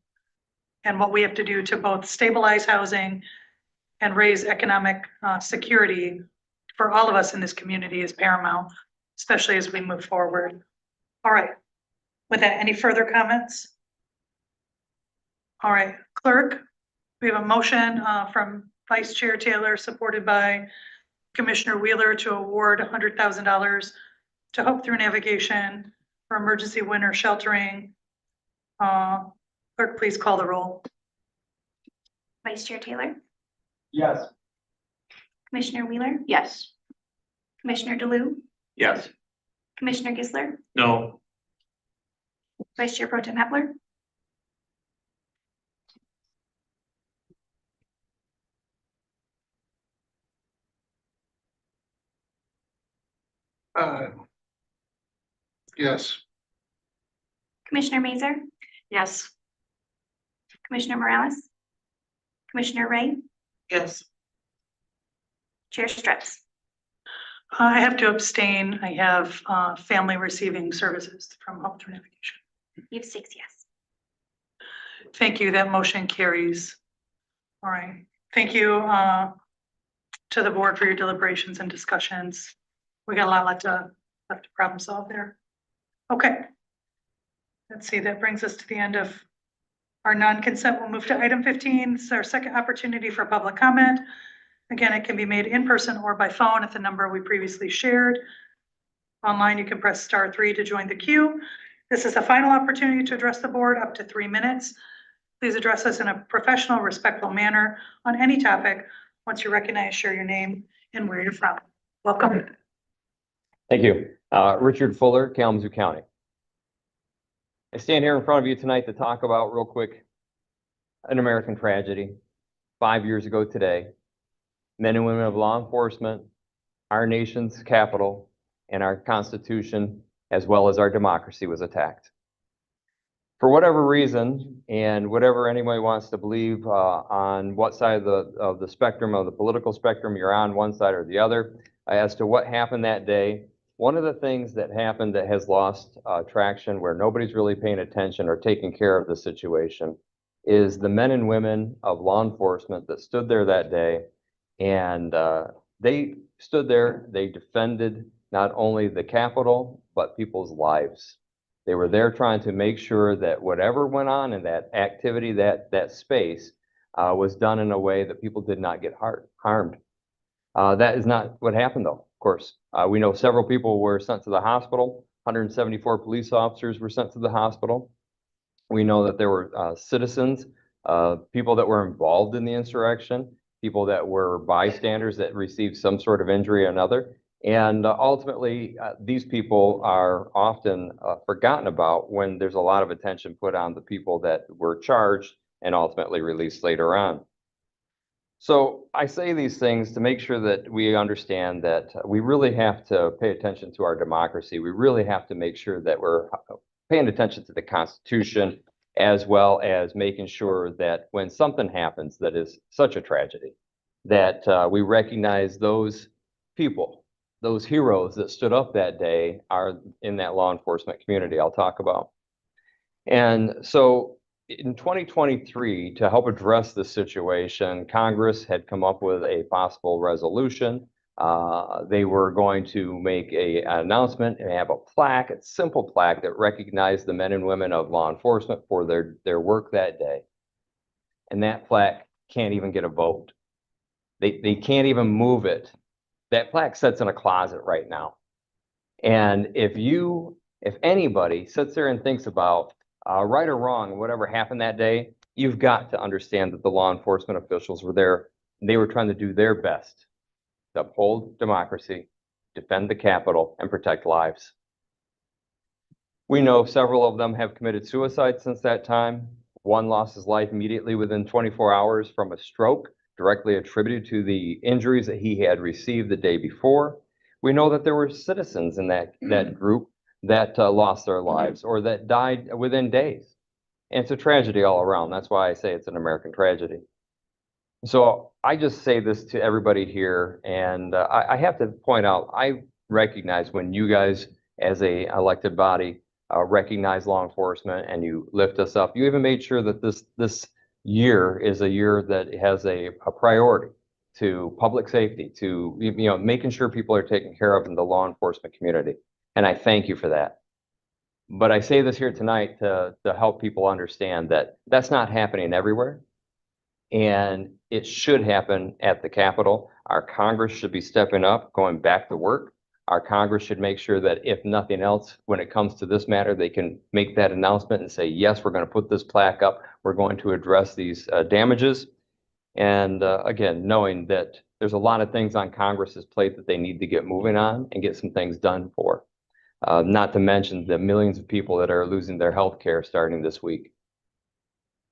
and what we have to do to both stabilize housing and raise economic security for all of us in this community is paramount, especially as we move forward. All right. With that, any further comments? All right, clerk, we have a motion from Vice Chair Taylor, supported by Commissioner Wheeler, to award $100,000 to Hope Through Navigation for emergency winter sheltering. Clerk, please call the roll. Vice Chair Taylor, Yes. Commissioner Wheeler, Yes. Commissioner DeLu, Yes. Commissioner Gisler, No. Vice Chair Pro Tem Hepler, Yes. Commissioner Mazer, Yes. Commissioner Morales, Commissioner Ray, Yes. Chair Stretz. I have to abstain. I have family receiving services from Hope Through Navigation. You have 6 yes. Thank you. That motion carries. All right. Thank you to the board for your deliberations and discussions. We got a lot left to problem solve there. Okay. Let's see, that brings us to the end of our non-consent. We'll move to item 15. It's our second opportunity for public comment. Again, it can be made in person or by phone at the number we previously shared. Online, you can press *3 to join the queue. This is a final opportunity to address the board, up to 3 minutes. Please address us in a professional, respectful manner on any topic. Once you're recognized, share your name and where you're from. Welcome. Thank you. Richard Fuller, Kalamazoo County. I stand here in front of you tonight to talk about, real quick, an American tragedy. 5 years ago today, men and women of law enforcement, our nation's capital, and our Constitution, as well as our democracy, was attacked. For whatever reason, and whatever anybody wants to believe on what side of the spectrum, of the political spectrum you're on, one side or the other, as to what happened that day, one of the things that happened that has lost traction, where nobody's really paying attention or taking care of the situation, is the men and women of law enforcement that stood there that day. And they stood there, they defended not only the Capitol, but people's lives. They were there trying to make sure that whatever went on in that activity, that space, was done in a way that people did not get harmed. That is not what happened, though. course. We know several people were sent to the hospital. 174 police officers were sent to the hospital. We know that there were citizens, people that were involved in the insurrection, people that were bystanders that received some sort of injury or another. And ultimately, these people are often forgotten about when there's a lot of attention put on the people that were charged and ultimately released later on. So I say these things to make sure that we understand that we really have to pay attention to our democracy. We really have to make sure that we're paying attention to the Constitution, as well as making sure that when something happens that is such a tragedy, that we recognize those people, those heroes that stood up that day are in that law enforcement community I'll talk about. And so in 2023, to help address this situation, Congress had come up with a possible resolution. They were going to make an announcement and have a plaque, a simple plaque that recognized the men and women of law enforcement for their work that day. And that plaque can't even get a vote. They can't even move it. That plaque sits in a closet right now. And if anybody sits there and thinks about right or wrong, whatever happened that day, you've got to understand that the law enforcement officials were there. They were trying to do their best to uphold democracy, defend the Capitol, and protect lives. We know several of them have committed suicide since that time. One lost his life immediately within 24 hours from a stroke, directly attributed to the injuries that he had received the day before. We know that there were citizens in that group that lost their lives or that died within days. And it's a tragedy all around. That's why I say it's an American tragedy. So I just say this to everybody here, and I have to point out, I recognize when you guys as a elected body recognize law enforcement and you lift us up. You even made sure that this year is a year that has a priority to public safety, to making sure people are taken care of in the law enforcement community. And I thank you for that. But I say this here tonight to help people understand that that's not happening everywhere. And it should happen at the Capitol. Our Congress should be stepping up, going back to work. Our Congress should make sure that if nothing else, when it comes to this matter, they can make that announcement and say, yes, we're going to put this plaque up. We're going to address these damages. And again, knowing that there's a lot of things on Congress's plate that they need to get moving on and get some things done for. Not to mention the millions of people that are losing their health care starting this week.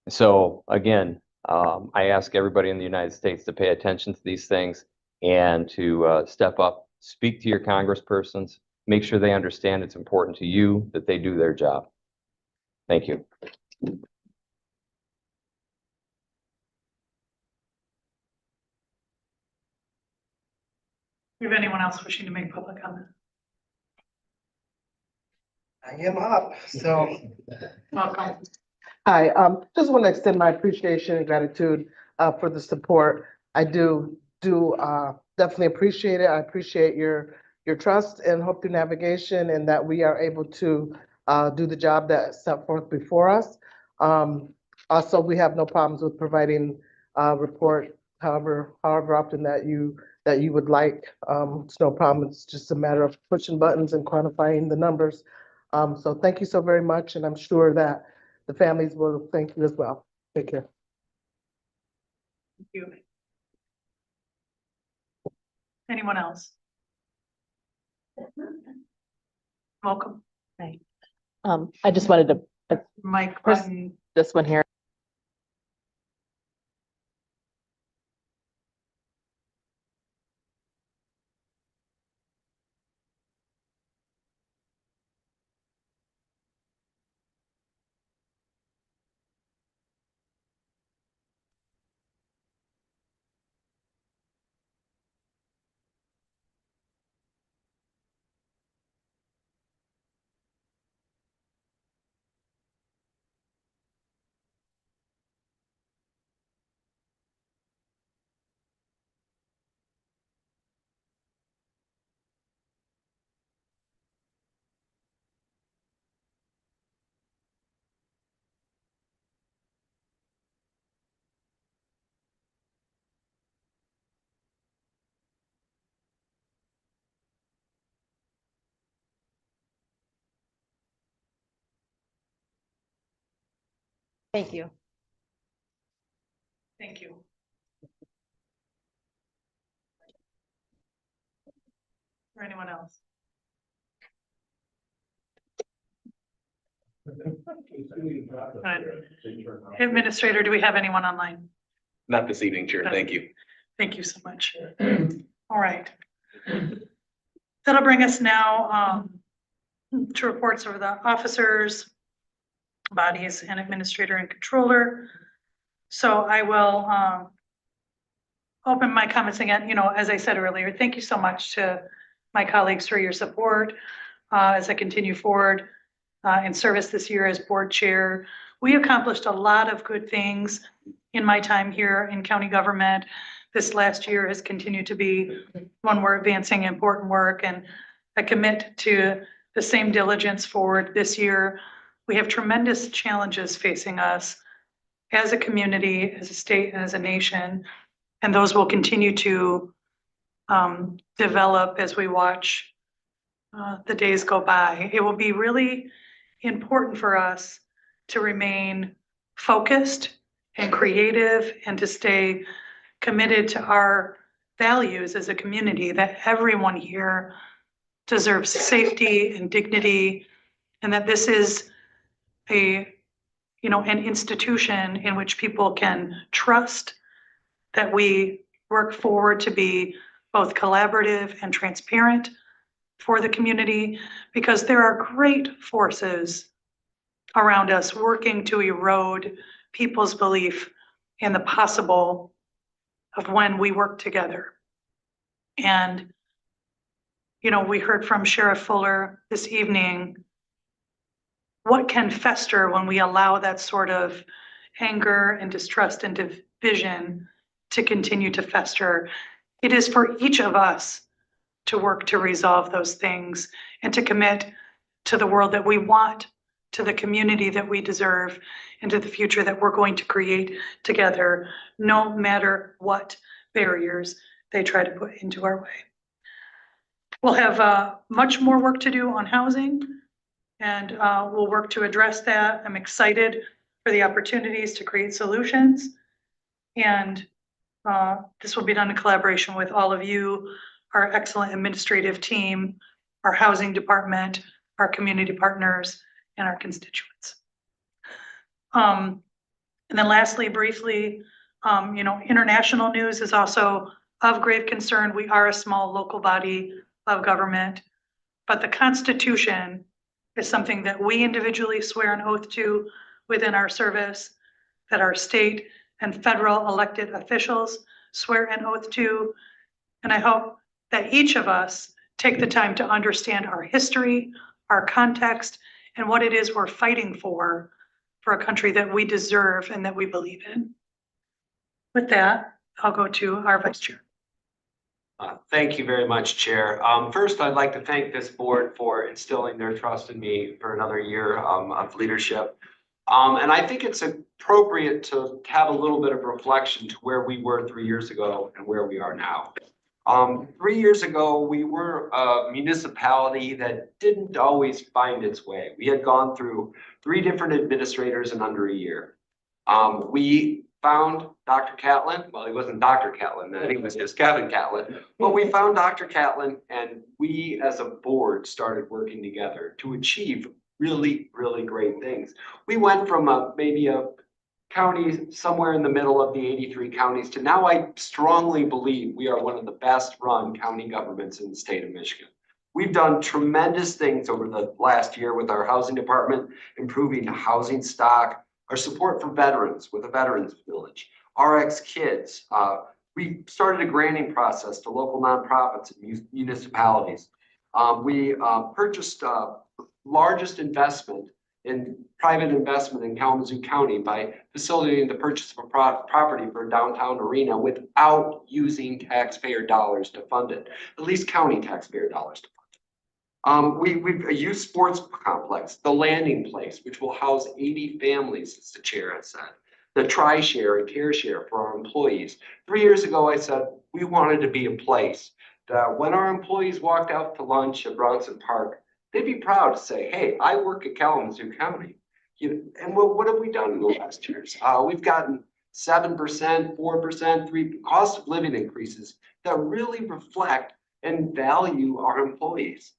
So again, I ask everybody in the United States to pay attention to these things and to step up, speak to your congresspersons, make sure they understand it's important to you that they do their job. Thank you. Do you have anyone else wishing to make public comment? I am up, so. Welcome. Hi, just want to extend my appreciation and gratitude for the support. I do definitely appreciate it. I appreciate your trust and Hope Through Navigation, and that we are able to do the job that's set forth before us. Also, we have no problems with providing report however often that you would like. It's no problem. It's just a matter of pushing buttons and quantifying the numbers. So thank you so very much, and I'm sure that the families will thank you as well. Take care. Thank you. Anyone else? Welcome. Right. I just wanted to Mike press button. this one here. Thank you. Thank you. Or anyone else? Administrator, do we have anyone online? Not this evening, Chair. Thank you. Thank you so much. All right. That'll bring us now to reports of the officers, bodies, and administrator and controller. So I will open my comments again. You know, as I said earlier, thank you so much to my colleagues for your support as I continue forward in service this year as board chair. We accomplished a lot of good things in my time here in county government. This last year has continued to be one we're advancing important work, and I commit to the same diligence forward this year. We have tremendous challenges facing us as a community, as a state, and as a nation, and those will continue to develop as we watch the days go by. It will be really important for us to remain focused and creative and to stay committed to our values as a community, that everyone here deserves safety and dignity, and that this is an institution in which people can trust, that we work forward to be both collaborative and transparent for the community, because there are great forces around us working to erode people's belief in the possible of when we work together. And, you know, we heard from Sheriff Fuller this evening, what can fester when we allow that sort of anger and distrust and division to continue to fester? It is for each of us to work to resolve those things and to commit to the world that we want, to the community that we deserve, and to the future that we're going to create together, no matter what barriers they try to put into our way. We'll have much more work to do on housing, and we'll work to address that. I'm excited for the opportunities to create solutions, and this will be done in collaboration with all of you, our excellent administrative team, our housing department, our community partners, and our constituents. And then lastly, briefly, international news is also of great concern. We are a small local body of government, but the Constitution is something that we individually swear an oath to within our service, that our state and federal elected officials swear an oath to. And I hope that each of us take the time to understand our history, our context, and what it is we're fighting for a country that we deserve and that we believe in. With that, I'll go to our vice chair. Thank you very much, Chair. First, I'd like to thank this board for instilling their trust in me for another year of leadership. And I think it's appropriate to have a little bit of reflection to where we were 3 years ago and where we are now. 3 years ago, we were a municipality that didn't always find its way. We had gone through 3 different administrators in under a year. We found Dr. Catlin. Well, he wasn't Dr. Catlin then, he was just Kevin Catlin. But we found Dr. Catlin, and we as a board started working together to achieve really, really great things. We went from maybe a county somewhere in the middle of the 83 counties to now I strongly believe we are one of the best run county governments in the state of Michigan. We've done tremendous things over the last year with our housing department, improving the housing stock, our support for veterans with a veterans village, RX Kids. We started a granting process to local nonprofits and municipalities. We purchased largest investment in private investment in Kalamazoo County by facilitating the purchase of a property for a downtown arena without using taxpayer dollars to fund it, at least county taxpayer dollars to fund it. We've a youth sports complex, the landing place, which will house 80 families, as the chair has said, the tri-share and care share for our employees. 3 years ago, I said we wanted to be a place that when our employees walked out to lunch at Bronson Park, they'd be proud to say, hey, I work at Kalamazoo County. And what have we done in the last years? We've gotten 7%, 4%, cost of living increases that really reflect and value our employees.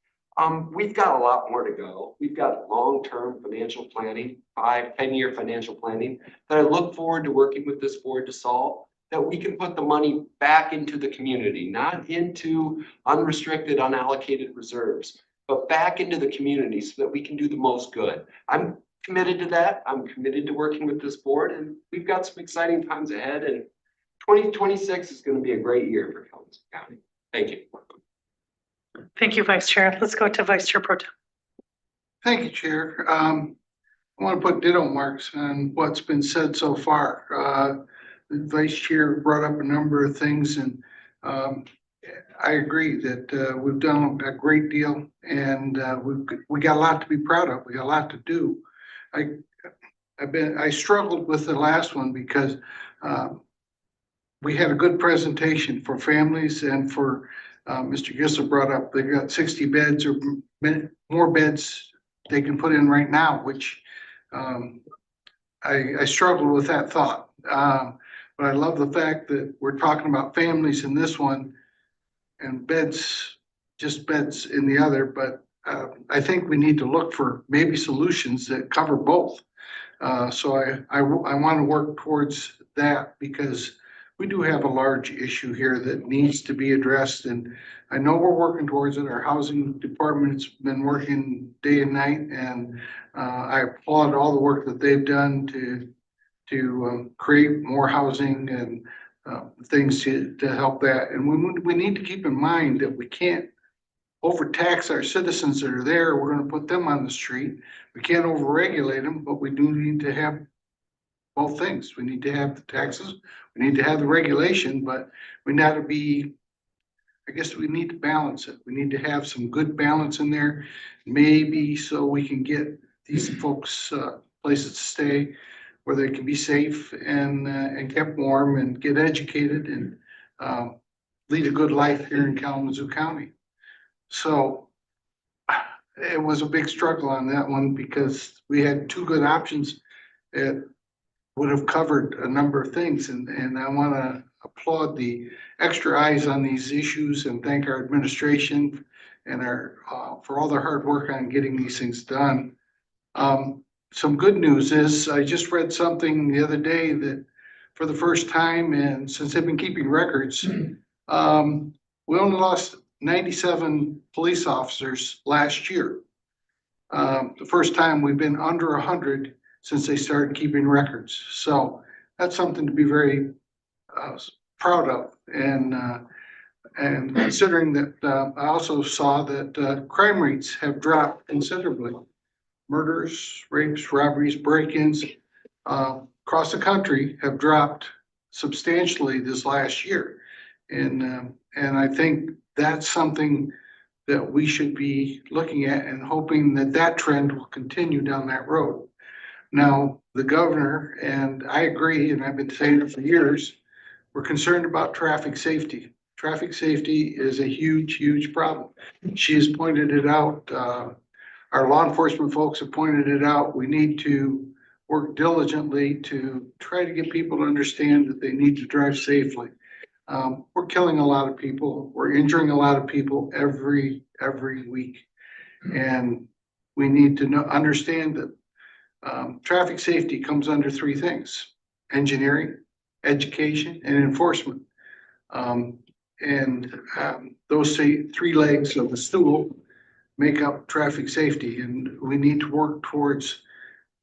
We've got a lot more to go. We've got long-term financial planning, 5-10-year financial planning that I look forward to working with this board to solve, that we can put the money back into the community, not into unrestricted, unallocated reserves, but back into the community so that we can do the most good. I'm committed to that. I'm committed to working with this board, and we've got some exciting times ahead, and 2026 is going to be a great year for Kalamazoo County. Thank you. Thank you, Vice Chair. Let's go to Vice Chair Pro Tem. Thank you, Chair. I want to put ditto marks on what's been said so far. The Vice Chair brought up a number of things, and I agree that we've done a great deal, and we got a lot to be proud of. We got a lot to do. I struggled with the last one because we had a good presentation for families and for Mr. Gissel brought up, they've got 60 beds or more beds they can put in right now, which I struggled with that thought. But I love the fact that we're talking about families in this one and beds, just beds in the other. But I think we need to look for maybe solutions that cover both. So I want to work towards that because we do have a large issue here that needs to be addressed, and I know we're working towards it. Our housing department's been working day and night, and I applaud all the work that they've done to create more housing and things to help that. And we need to keep in mind that we can't overtax our citizens that are there. We're going to put them on the street. We can't overregulate them, but we do need to have both things. We need to have the taxes, we need to have the regulation, but we need to be, I guess we need to balance it. We need to have some good balance in there, maybe so we can get these folks places to stay where they can be safe and kept warm and get educated and lead a good life here in Kalamazoo County. So it was a big struggle on that one because we had two good options. It would have covered a number of things, and I want to applaud the extra eyes on these issues and thank our administration and our for all their hard work on getting these things done. Some good news is I just read something the other day that for the first time and since they've been keeping records, we only lost 97 police officers last year. The first time we've been under 100 since they started keeping records. So that's something to be very proud of. And considering that I also saw that crime rates have dropped considerably. Murders, rapes, robberies, break-ins across the country have dropped substantially this last year. And I think that's something that we should be looking at and hoping that that trend will continue down that road. Now, the governor, and I agree, and I've been saying it for years, we're concerned about traffic safety. Traffic safety is a huge, huge problem. She has pointed it out. Our law enforcement folks have pointed it out. We need to work diligently to try to get people to understand that they need to drive safely. We're killing a lot of people. We're injuring a lot of people every week. And we need to understand that traffic safety comes under three things: engineering, education, and enforcement. Those three legs of the stool make up traffic safety, and we need to work towards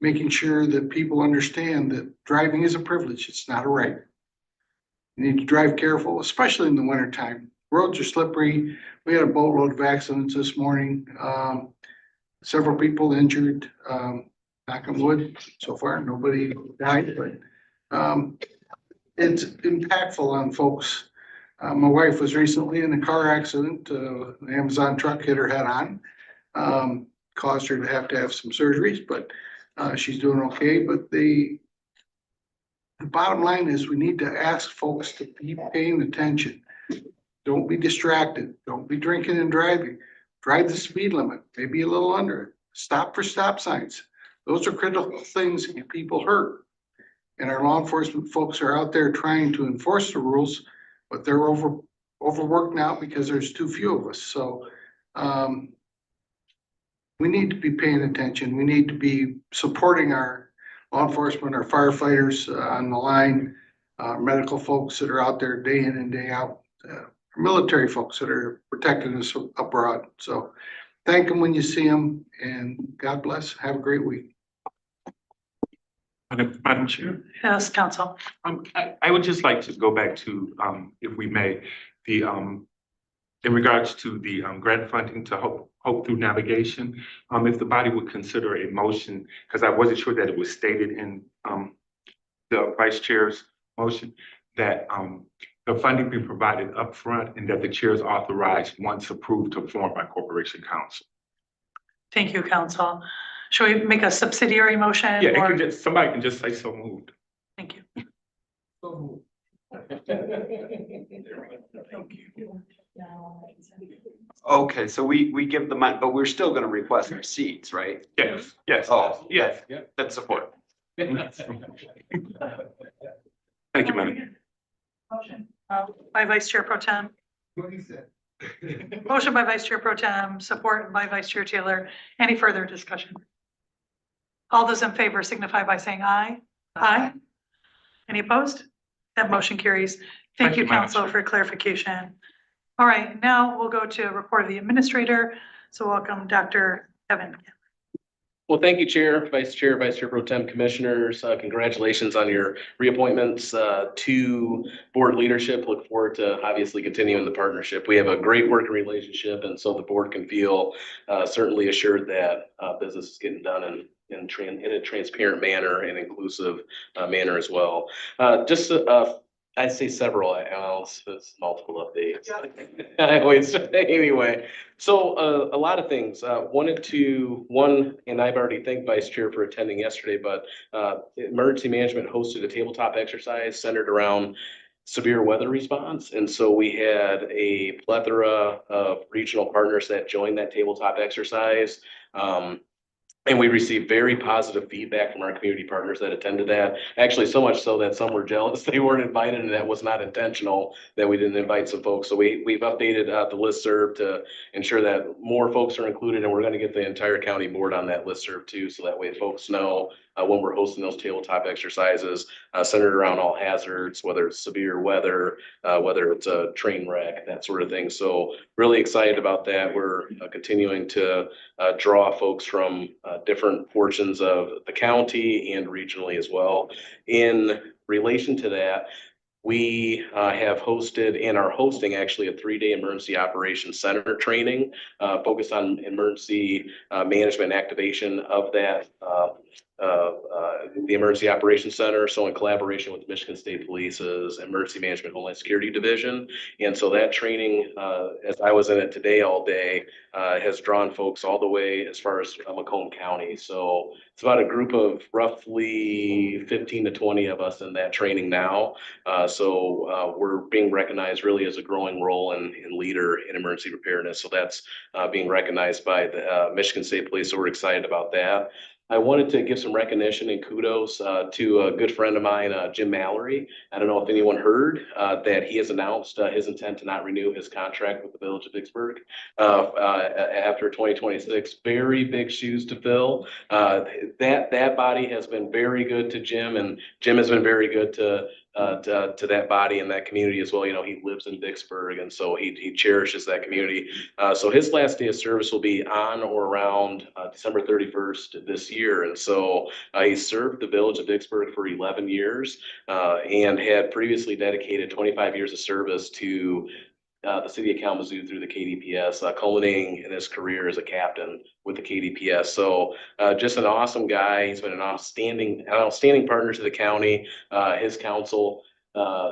making sure that people understand that driving is a privilege. It's not a right. You need to drive careful, especially in the wintertime. Roads are slippery. We had a boatload of accidents this morning. Several people injured. Knock on wood, so far nobody died, but it's impactful on folks. My wife was recently in a car accident. An Amazon truck hit her head on, caused her to have some surgeries, but she's doing okay. But the bottom line is we need to ask folks to be paying attention. Don't be distracted. Don't be drinking and driving. Drive the speed limit, maybe a little under it. Stop for stop signs. Those are critical things that get people hurt. And our law enforcement folks are out there trying to enforce the rules, but they're overworked now because there's too few of us. So we need to be paying attention. We need to be supporting our law enforcement, our firefighters on the line, medical folks that are out there day in and day out, military folks that are protecting us abroad. So thank them when you see them, and God bless. Have a great week. Madam Chair, Yes, Council. I would just like to go back to, if we may, the, in regards to the grant funding to Hope Through Navigation, if the body would consider a motion, because I wasn't sure that it was stated in the Vice Chair's motion, that the funding be provided upfront and that the chair is authorized, once approved, to form by Corporation Council. Thank you, Council. Should we make a subsidiary motion? Yeah, it or- can just, somebody can just say so moved. Thank you. Okay, so we give the money, but we're still gonna request receipts, right? Yes, yes. Oh, Yes. that's support. Thank you, Madam. Motion by Vice Chair Pro Tem. What he said. Motion by Vice Chair Pro Tem, support by Vice Chair Taylor. Any further discussion? All those in favor signify by saying aye. Aye. Any opposed? That motion carries. Thank you, Madam Council, Chair. for clarification. All right, now we'll go to a report of the administrator. So welcome, Dr. Evan. Well, thank you, Chair, Vice Chair Pro Tem, Commissioners. Congratulations on your reappointments to board leadership. Look forward to obviously continuing the partnership. We have a great working relationship, and so the board can feel certainly assured that business is getting done in a transparent manner and inclusive manner as well. I'd say several, it's multiple updates. Anyway, so a lot of things. And I've already thanked Vice Chair for attending yesterday, but Emergency Management hosted a tabletop exercise centered around severe weather response. And so we had a plethora of regional partners that joined that tabletop exercise. And we received very positive feedback from our community partners that attended that. Actually, so much so that some were jealous they weren't invited, and that was not intentional that we didn't invite some folks. So we've updated the listserv to ensure that more folks are included, and we're going to get the entire county board on that listserv too. So that way folks know when we're hosting those tabletop exercises centered around all hazards, whether it's severe weather, whether it's a train wreck, that sort of thing. So really excited about that. We're continuing to draw folks from different portions of the county and regionally as well. In relation to that, we have hosted and are hosting actually a 3-day emergency operations center training focused on emergency management activation of that the Emergency Operations Center. So in collaboration with Michigan State Police's Emergency Management Homeland Security Division. And so that training, as I was in it today all day, has drawn folks all the way as far as Macomb County. So it's about a group of roughly 15 to 20 of us in that training now. So we're being recognized really as a growing role and leader in emergency preparedness. So that's being recognized by the Michigan State Police. So we're excited about that. I wanted to give some recognition and kudos to a good friend of mine, Jim Mallory. I don't know if anyone heard that he has announced his intent to not renew his contract with the Village of Vicksburg after 2026. Very big shoes to fill. That body has been very good to Jim, and Jim has been very good to that body and that community as well. You know, he lives in Vicksburg, and so he cherishes that community. So his last day of service will be on or around December 31st this year. And so he served the Village of Vicksburg for 11 years and had previously dedicated 25 years of service to the city of Kalamazoo through the KDPS, culminating in his career as a captain with the KDPS. So just an awesome guy. He's been an outstanding partner to the county. His council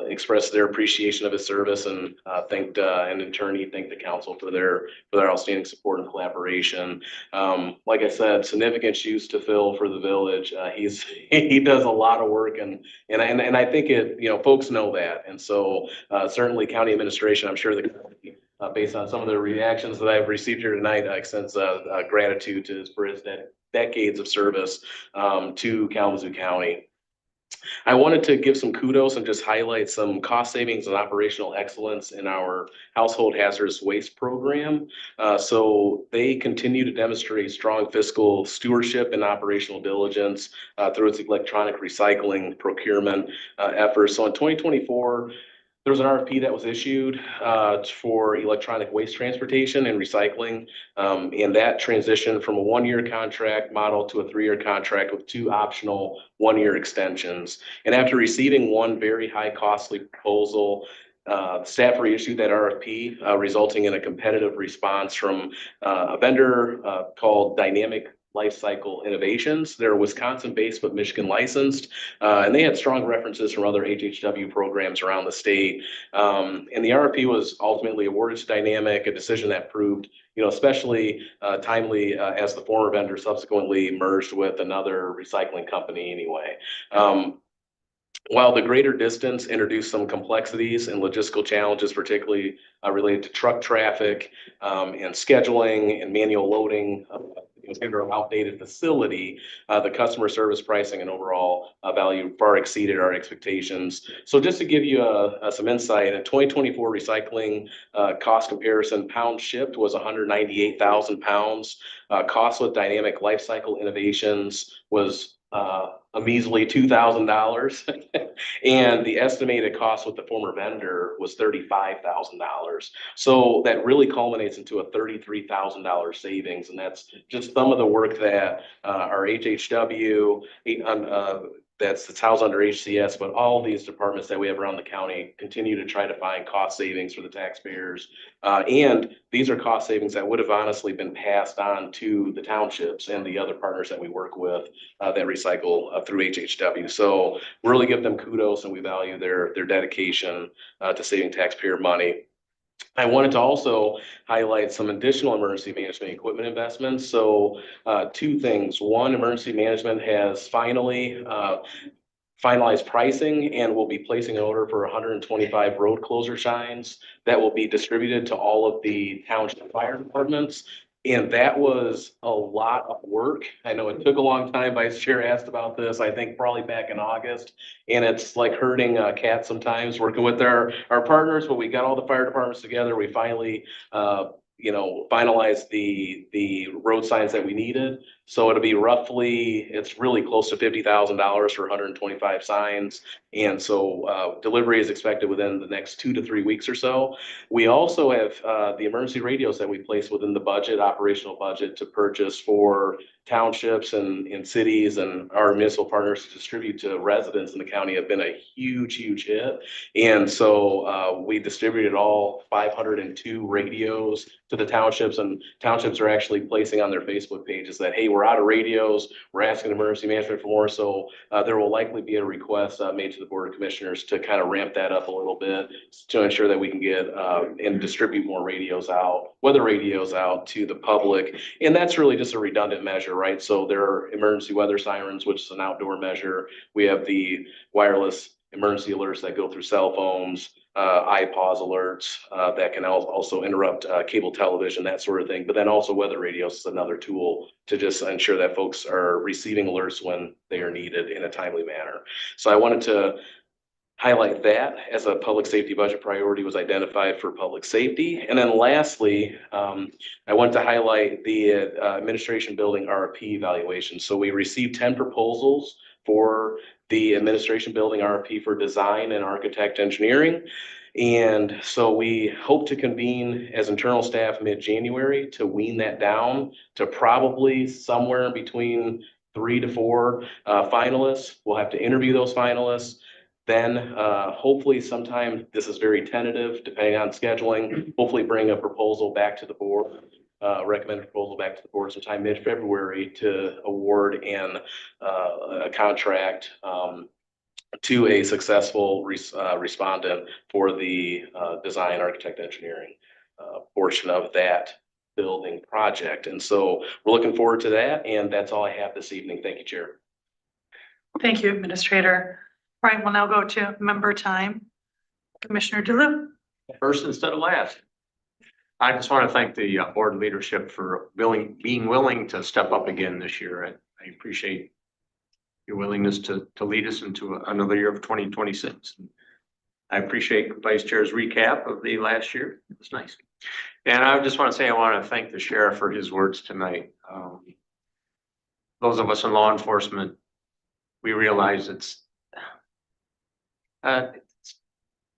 expressed their appreciation of his service and thanked, and in turn, he thanked the council for their outstanding support and collaboration. Like I said, significant shoes to fill for the village. He does a lot of work, and I think folks know that. And so certainly county administration, I'm sure based on some of the reactions that I've received here tonight, extends gratitude for his decades of service to Kalamazoo County. I wanted to give some kudos and just highlight some cost savings and operational excellence in our household hazardous waste program. So they continue to demonstrate strong fiscal stewardship and operational diligence through its electronic recycling procurement efforts. So in 2024, there was an RFP that was issued for electronic waste transportation and recycling. And that transitioned from a 1-year contract model to a 3-year contract with 2 optional 1-year extensions. And after receiving one very high costly proposal, staff reissued that RFP, resulting in a competitive response from a vendor called Dynamic Lifecycle Innovations. They're Wisconsin-based but Michigan licensed, and they had strong references from other HHW programs around the state. And the RFP was ultimately awarded to Dynamic, a decision that proved, especially timely as the former vendor subsequently merged with another recycling company anyway. While the greater distance introduced some complexities and logistical challenges, particularly related to truck traffic and scheduling and manual loading, under an outdated facility, the customer service pricing and overall value far exceeded our expectations. So just to give you some insight, in 2024 recycling cost comparison, pounds shipped was 198,000 pounds. Cost with Dynamic Lifecycle Innovations was a measly $2,000. And the estimated cost with the former vendor was $35,000. So that really culminates into a $33,000 savings. And that's just some of the work that our HHW, that's housed under HCS, but all these departments that we have around the county continue to try to find cost savings for the taxpayers. And these are cost savings that would have honestly been passed on to the townships and the other partners that we work with that recycle through HHW. So really give them kudos, and we value their dedication to saving taxpayer money. I wanted to also highlight some additional emergency management equipment investments. So 2 things. One, emergency management has finally finalized pricing and will be placing an order for 125 road closure signs that will be distributed to all of the township fire departments. And that was a lot of work. I know it took a long time. Vice Chair asked about this, I think probably back in August. And it's like herding cats sometimes, working with our partners, but we got all the fire departments together. We finally, finalized the road signs that we needed. So it'll be it's really close to $50,000 for 125 signs. And so delivery is expected within the next 2 to 3 weeks or so. We also have the emergency radios that we place within the operational budget to purchase for townships and cities, and our municipal partners to distribute to residents in the county have been a huge hit. And so we distributed all 502 radios to the townships, and townships are actually placing on their Facebook pages that, hey, we're out of radios, we're asking emergency management for more. So there will likely be a request made to the Board of Commissioners to kind of ramp that up a little bit to ensure that we can get and distribute more weather radios out to the public. And that's really just a redundant measure, right? So there are emergency weather sirens, which is an outdoor measure. We have the wireless emergency alerts that go through cell phones, iPause alerts that can also interrupt cable television, that sort of thing. But then also weather radios is another tool to just ensure that folks are receiving alerts when they are needed in a timely manner. So I wanted to highlight that as a public safety budget priority was identified for public safety. And then lastly, I want to highlight the administration building RFP evaluation. So we received 10 proposals for the administration building RFP for design and architect engineering. And so we hope to convene as internal staff mid-January to wean that down to probably somewhere between 3 to 4 finalists. We'll have to interview those finalists. Then hopefully sometime, this is very tentative depending on scheduling, hopefully bring a proposal back to the board, recommended proposal back to the board sometime mid-February to award a contract to a successful respondent for the design, architect, engineering portion of that building project. And so we're looking forward to that. And that's all I have this evening. Thank you, Chair. Thank you, Administrator. Right, we'll now go to member time. Commissioner Duluth. First instead of last. I just want to thank the board leadership for being willing to step up again this year. I appreciate your willingness to lead us into another year of 2026. I appreciate Vice Chair's recap of the last year. It was nice. And I just want to say, I want to thank the sheriff for his words tonight. Those of us in law enforcement, we realize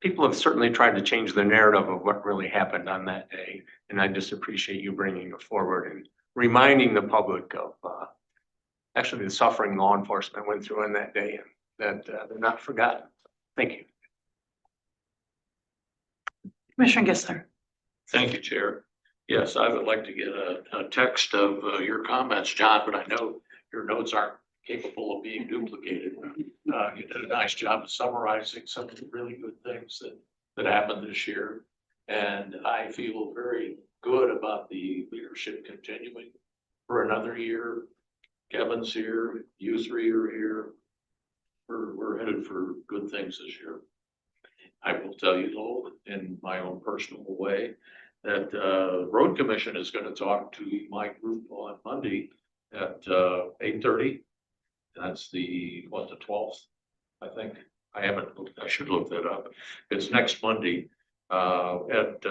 people have certainly tried to change the narrative of what really happened on that day. And I just appreciate you bringing it forward and reminding the public of actually the suffering law enforcement went through on that day, and that they're not forgotten. Thank you. Commissioner Gissler. Thank you, Chair. Yes, I would like to get a text of your comments, John, but I know your notes aren't capable of being duplicated. You did a nice job of summarizing some of the really good things that happened this year. And I feel very good about the leadership continuing for another year. Kevin's here, you three are here. We're headed for good things this year. I will tell you though, in my own personal way, that Road Commission is going to talk to my group on Monday at 8:30. That's the 12th, I think. I should look that up. It's next Monday at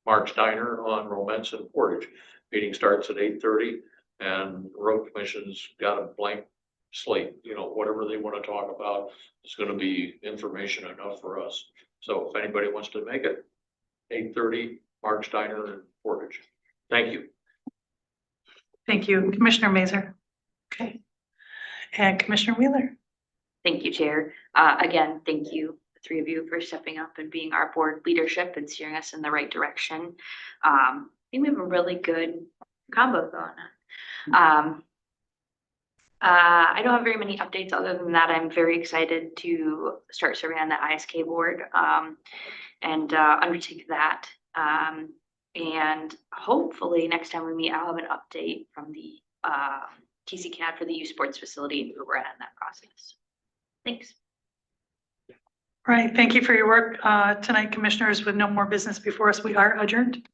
Mark's Diner on Romance and Portage. Meeting starts at 8:30, and Road Commission's got a blank slate, whatever they want to talk about, it's going to be information enough for us. So if anybody wants to make it, 8:30, Mark's Diner in Portage. Thank you. Thank you. Commissioner Mazer. Okay. And Commissioner Wheeler. Thank you, Chair. Again, thank you, the three of you, for stepping up and being our board leadership and steering us in the right direction. I think we have a really good combo going on. I don't have very many updates other than that. I'm very excited to start serving on the ISK board and undertake that. And hopefully next time we meet, I'll have an update from the TCCAD for the youth sports facility and where we're at in that process. Thanks. All right. Thank you for your work tonight, commissioners. With no more business before us, we are adjourned.